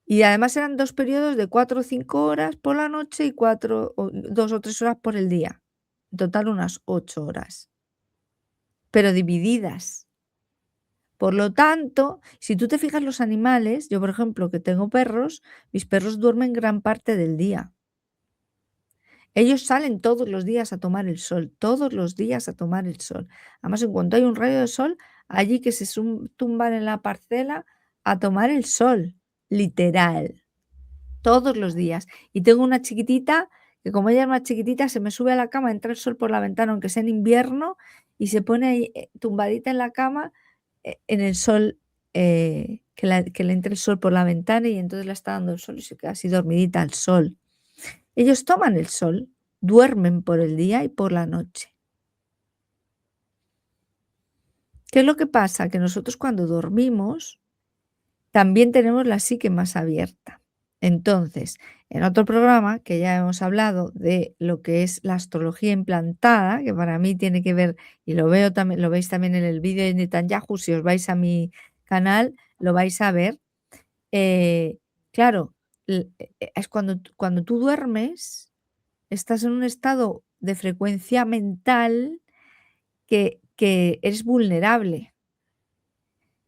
Y además eran 2 periodos de 4 o 5 horas por la noche y 4 o 2 o 3 horas por el día. En total unas 8 horas, pero divididas. Por lo tanto, si tú te fijas los animales, yo, por ejemplo, que tengo perros, mis perros duermen gran parte del día. Ellos salen todos los días a tomar el sol, todos los días a tomar el sol. Además, en cuanto hay un rayo de sol, allí que se tumban en la parcela a tomar el sol, literal, todos los días. Y tengo una chiquitita que, como ella es más chiquitita, se me sube a la cama, entra el sol por la ventana, aunque sea en invierno, y se pone ahí tumbadita en la cama, en el sol, que le entre el sol por la ventana y entonces le está dando el sol y se queda así dormidita al sol. Ellos toman el sol, duermen por el día y por la noche. ¿Qué es lo que pasa? Que nosotros cuando dormimos también tenemos la psique más abierta. Entonces, en otro programa que ya hemos hablado de lo que es la astrología implantada, que para mí tiene que ver, y lo veo también, lo veis también en el vídeo de Netanyahu, si os vais a mi canal, lo vais a ver. Claro, es cuando tú duermes, estás en un estado de frecuencia mental que eres vulnerable.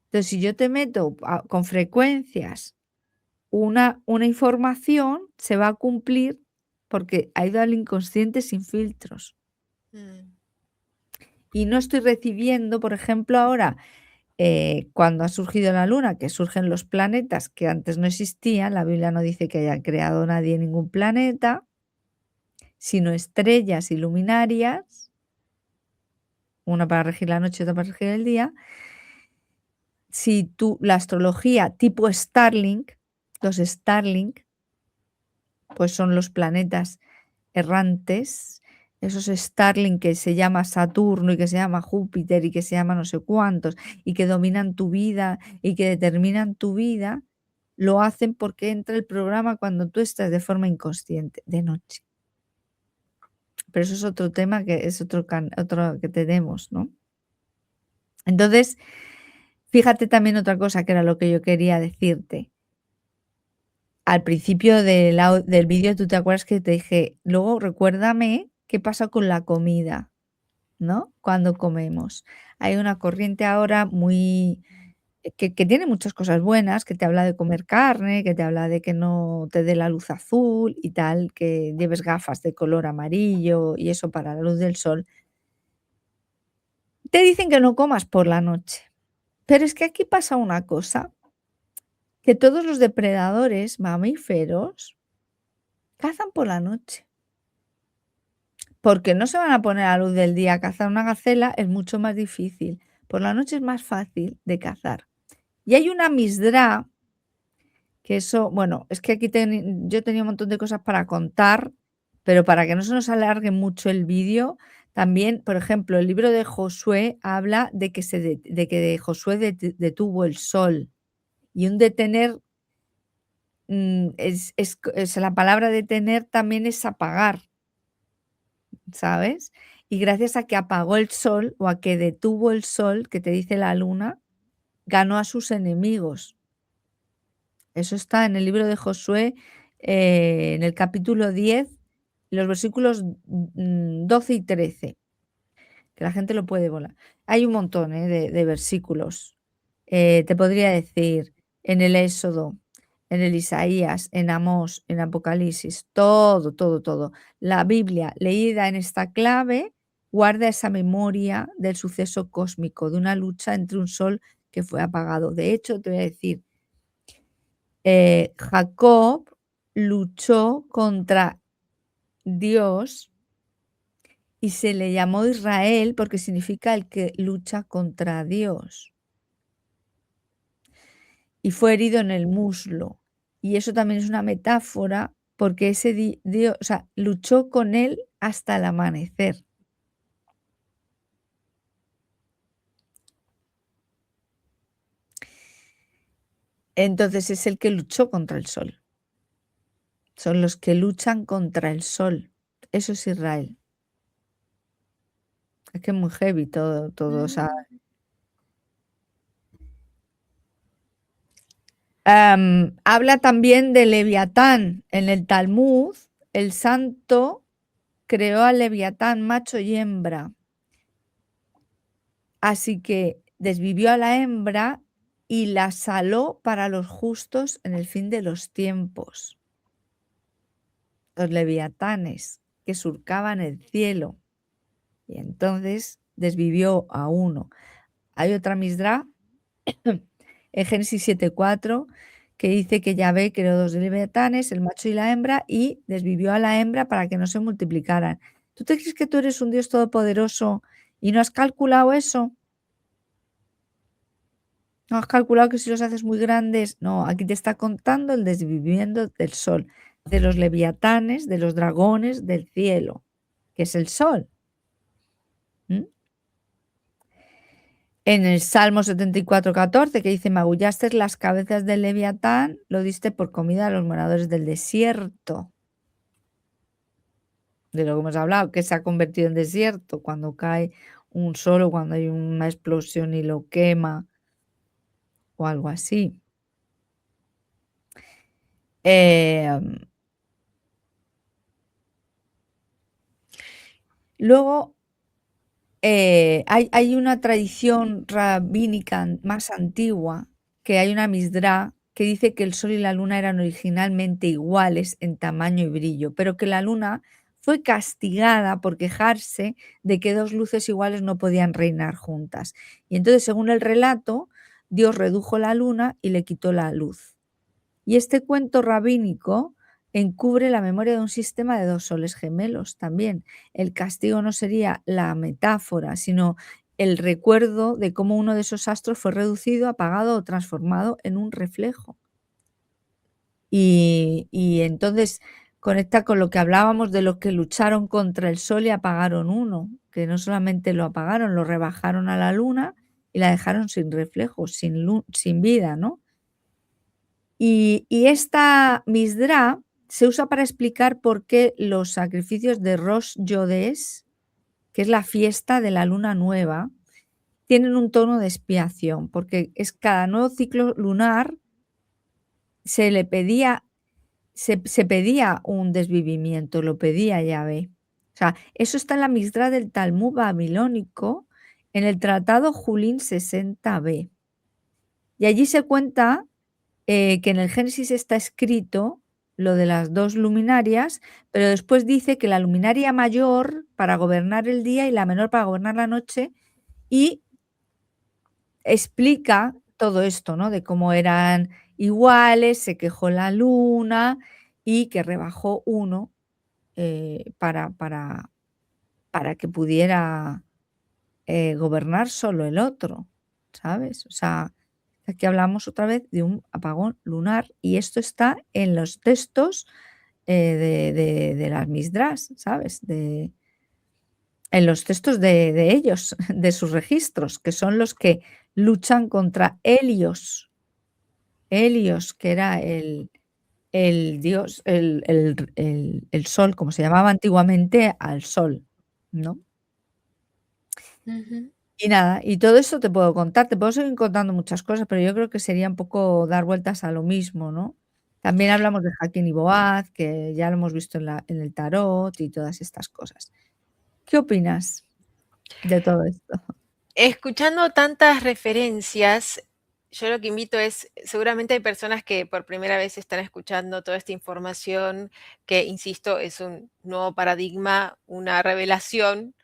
Entonces, si yo te meto con frecuencias una información, se va a cumplir porque ha ido al inconsciente sin filtros. Mm. Y no estoy recibiendo, por ejemplo, ahora, cuando ha surgido la luna, que surgen los planetas que antes no existían, la Biblia no dice que haya creado nadie ningún planeta, sino estrellas y luminarias, una para regir la noche y otra para regir el día. Si tú, la astrología tipo Starlink, los Starlink, pues son los planetas errantes, esos Starlink que se llama Saturno y que se llama Júpiter y que se llama no sé cuántos y que dominan tu vida y que determinan tu vida, lo hacen porque entra el programa cuando tú estás de forma inconsciente, de noche. Pero eso es otro tema que es otro que tenemos, ¿no? Entonces, fíjate también otra cosa que era lo que yo quería decirte. Al principio del vídeo, ¿tú te acuerdas que te dije: "Luego recuérdame qué pasa con la comida", ¿no? Cuando comemos. Hay una corriente ahora muy que tiene muchas cosas buenas, que te habla de comer carne, que te habla de que no te dé la luz azul y tal, que lleves gafas de color amarillo y eso para la luz del sol. Te dicen que no comas por la noche, pero es que aquí pasa una cosa, que todos los depredadores mamíferos cazan por la noche. Porque no se van a poner a la luz del día. Cazar una gacela es mucho más difícil. Por la noche es más fácil de cazar. Y hay una misdra, que eso, bueno, es que aquí yo tenía un montón de cosas para contar, pero para que no se nos alargue mucho el vídeo, también, por ejemplo, el libro de Josué habla de que, Josué detuvo el sol. Y un detener, la palabra detener también es apagar. ¿Sabes? Y gracias a que apagó el sol o a que detuvo el sol, que te dice la luna, ganó a sus enemigos. Eso está en el libro de Josué, en el capítulo 10, los versículos 12 y 13, que la gente lo puede volar. Hay un montón de versículos. Te podría decir en el Éxodo, en el Isaías, en Amós, en Apocalipsis, todo, todo, todo. La Biblia leída en esta clave guarda esa memoria del suceso cósmico, de una lucha entre un sol que fue apagado. De hecho, te voy a decir, Jacob luchó contra Dios y se le llamó Israel porque significa el que lucha contra Dios. Y fue herido en el muslo. Y eso también es una metáfora porque ese Dios, o sea, luchó con él hasta el amanecer. Entonces es el que luchó contra el sol. Son los que luchan contra el sol. Eso es Israel. Es que es muy heavy todo, o sea, Mm. habla también de Leviatán. En el Talmud, el santo creó al Leviatán macho y hembra. Así que desvivió a la hembra y la saló para los justos en el fin de los tiempos. Los leviatanes que surcaban el cielo. Y entonces desvivió a uno. Hay otra Misdra en Génesis 7:4 que dice que Yahvé creó dos leviatanes, el macho y la hembra, y desvivió a la hembra para que no se multiplicaran. ¿Tú te crees que tú eres un Dios todopoderoso y no has calculado eso? ¿No has calculado que si los haces muy grandes? No, aquí te está contando el desvivimiento del sol, de los leviatanes, de los dragones del cielo, que es el sol. ¿Mm? En el Salmo 74:14, que dice: "Magullaste las cabezas del leviatán, lo diste por comida a los moradores del desierto". De lo que hemos hablado, que se ha convertido en desierto cuando cae un sol o cuando hay una explosión y lo quema, o algo así. Em, luego, hay una tradición rabínica más antigua, que hay una Misdra que dice que el sol y la luna eran originalmente iguales en tamaño y brillo, pero que la luna fue castigada por quejarse de que 2 luces iguales no podían reinar juntas. Y entonces, según el relato, Dios redujo la luna y le quitó la luz. Y este cuento rabínico encubre la memoria de un sistema de 2 soles gemelos también. El castigo no sería la metáfora, sino el recuerdo de cómo uno de esos astros fue reducido, apagado o transformado en un reflejo. Y entonces conecta con lo que hablábamos de los que lucharon contra el sol y apagaron uno, que no solamente lo apagaron, lo rebajaron a la luna y la dejaron sin reflejo, sin vida, ¿no? Y esta Misdra se usa para explicar por qué los sacrificios de Rosh Yodes, que es la fiesta de la luna nueva, tienen un tono de expiación, porque es cada nuevo ciclo lunar se le pedía, se pedía un desvivimiento, lo pedía Yahvé. O sea, eso está en la Misdra del Talmud babilónico, en el Tratado Julín 60b. Y allí se cuenta que en el Génesis está escrito lo de las 2 luminarias, pero después dice que la luminaria mayor para gobernar el día y la menor para gobernar la noche, y explica todo esto, ¿no? De cómo eran iguales, se quejó la luna y que rebajó uno, para que pudiera, gobernar solo el otro, ¿sabes? O sea, aquí hablamos otra vez de un apagón lunar y esto está en los textos, de las Misdras, ¿sabes? En los textos de ellos, de sus registros, que son los que luchan contra Helios. Helios, que era el dios, el sol, como se llamaba antiguamente al sol, ¿no? Ujú. Y nada, y todo eso te puedo contar, te puedo seguir contando muchas cosas, pero yo creo que sería un poco dar vueltas a lo mismo, ¿no? También hablamos de Jaquín y Boaz, que ya lo hemos visto en el tarot y todas estas cosas. ¿Qué opinas de todo esto? Escuchando tantas referencias, yo lo que invito es, seguramente hay personas que por primera vez están escuchando toda esta información, que, insisto, es un nuevo paradigma, una revelación,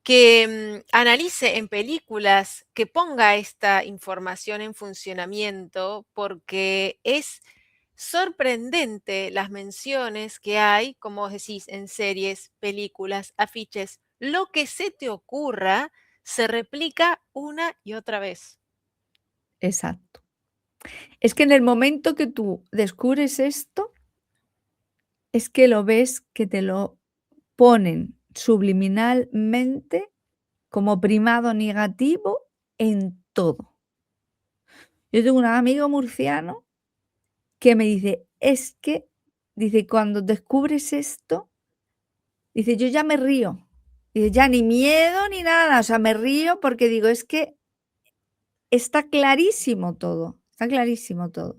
que analice en películas, que ponga esta información en funcionamiento, porque es sorprendente las menciones que hay, como vos decís, en series, películas, afiches. Lo que se te ocurra se replica una y otra vez. Exacto. Es que en el momento que tú descubres esto, es que lo ves que te lo ponen subliminalmente como primado negativo en todo. Yo tengo un amigo murciano que me dice: "Es que", dice: "Cuando descubres esto", dice: "Yo ya me río". Dice: "Ya ni miedo ni nada, o sea, me río porque digo, es que está clarísimo todo, está clarísimo todo".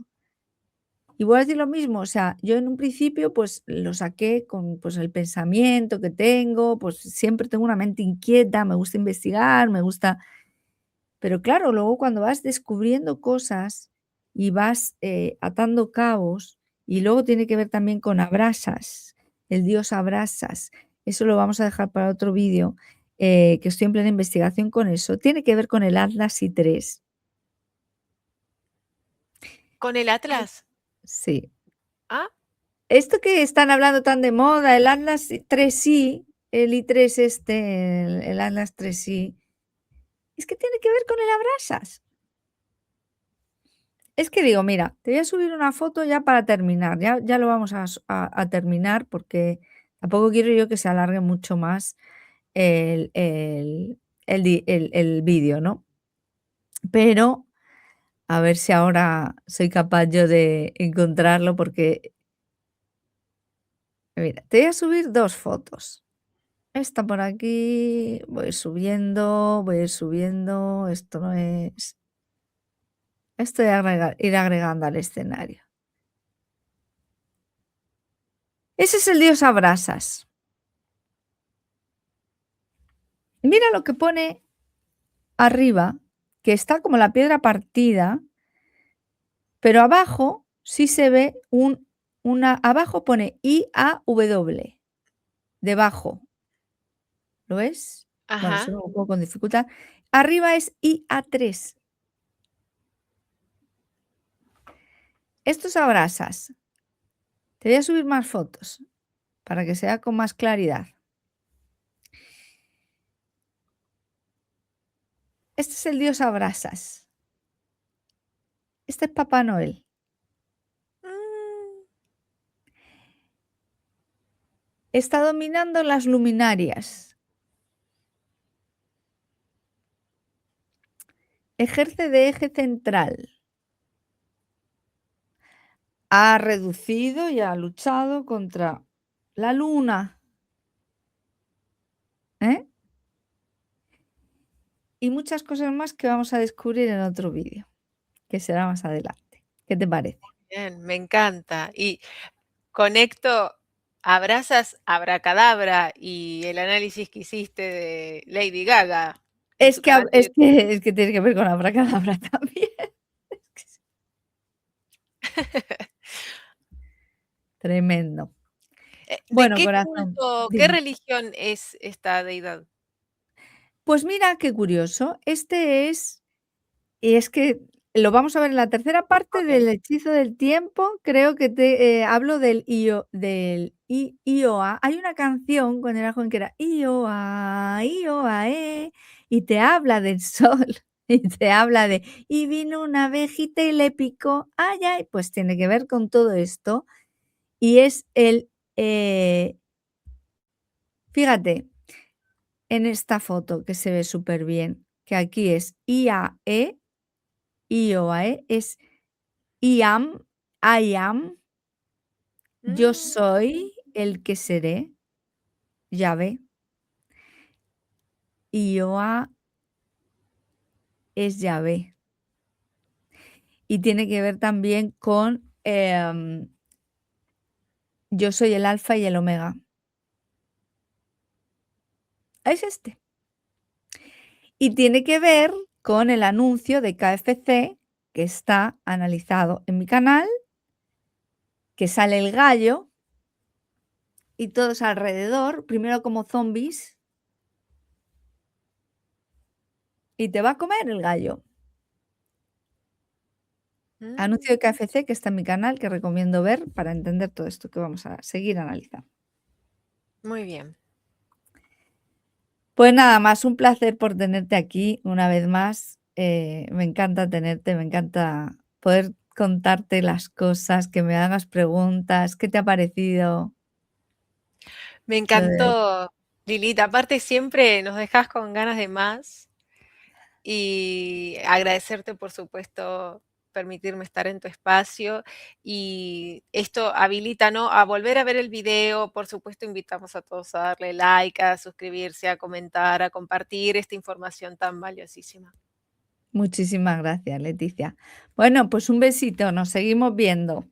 Y voy a decir lo mismo, o sea, yo en un principio, pues, lo saqué con, pues, el pensamiento que tengo, pues, siempre tengo una mente inquieta, me gusta investigar, me gusta, pero claro, luego cuando vas descubriendo cosas y vas, atando cabos, y luego tiene que ver también con Abrasas, el dios Abrasas, eso lo vamos a dejar para otro vídeo, que estoy en plena investigación con eso, tiene que ver con el Atlas I-3. ¿Con el Ay. Atlas? Sí. Ah, Esto que están hablando tan de moda, el Atlas 3i, el i3 este, el Atlas 3i, es que tiene que ver con el Abrasas. Es que digo, mira, te voy a subir una foto ya para terminar, ya lo vamos a terminar porque tampoco quiero yo que se alargue mucho más el vídeo, ¿no? Pero a ver si ahora soy capaz yo de encontrarlo porque, mira, te voy a subir 2 fotos. Esta por aquí, voy a ir subiendo, esto no es, esto de ir agregando al escenario. Ese es el dios Abrasas. Mira lo que pone arriba, que está como la piedra partida, pero abajo sí se ve abajo pone IAW, debajo, ¿lo ves? Bueno, eso ajá. lo pongo con dificultad. Arriba es IA3. Esto es Abrasas. Te voy a subir más fotos para que sea con más claridad. Este es el dios Abrasas. Este es Papá Noel. Mm, Está dominando las luminarias. Ejerce de eje central. Ha reducido y ha luchado contra la luna, ¿eh? Y muchas cosas más que vamos a descubrir en otro vídeo, que será más adelante. ¿Qué te parece? bien, me encanta. Y conecto Abrazas Abracadabra y el análisis que hiciste de Lady Gaga en Es tu que canal ab de es que tiene que ver con abracadabra también. Es que es tremendo. ¿De Bueno, qué corazón, culto, qué dime. religión es esta deidad? Pues mira qué curioso, este es. Y es que lo vamos a ver en la tercera parte Okey. del hechizo del tiempo, creo que hablo del IOA. Hay una canción cuando era joven que era IOA, IOA, y te habla del sol, y te habla de: "Y vino una abejita y le picó, ay, ay", pues tiene que ver con todo esto, y es fíjate en esta foto que se ve súper bien que aquí es IAE, IOAE, es I am, yo Mm, soy el que seré, Yahvé. Ioa es Yahvé. Y tiene que ver también con, yo soy el alfa y el omega. Es este. Y tiene que ver con el anuncio de KFC que está analizado en mi canal, que sale el gallo y todos alrededor, primero como zombis, y te va a comer el gallo. Anuncio de mm, KFC que está en mi canal, que recomiendo ver para entender todo esto que vamos a seguir analizando. muy bien. Pues nada más, un placer por tenerte aquí una vez más. Me encanta tenerte, me encanta poder contarte las cosas, que me hagas preguntas. ¿Qué te ha parecido? Me Lo de encantó, Lilith. Aparte, siempre nos dejas con ganas de más y agradecerte, por supuesto, permitirme estar en tu espacio. Y esto habilita, ¿no?, a volver a ver el video. Por supuesto, invitamos a todos a darle like, a suscribirse, a comentar, a compartir esta información tan valiosísima. Muchísimas gracias, Leticia. Bueno, pues un besito, nos seguimos viendo.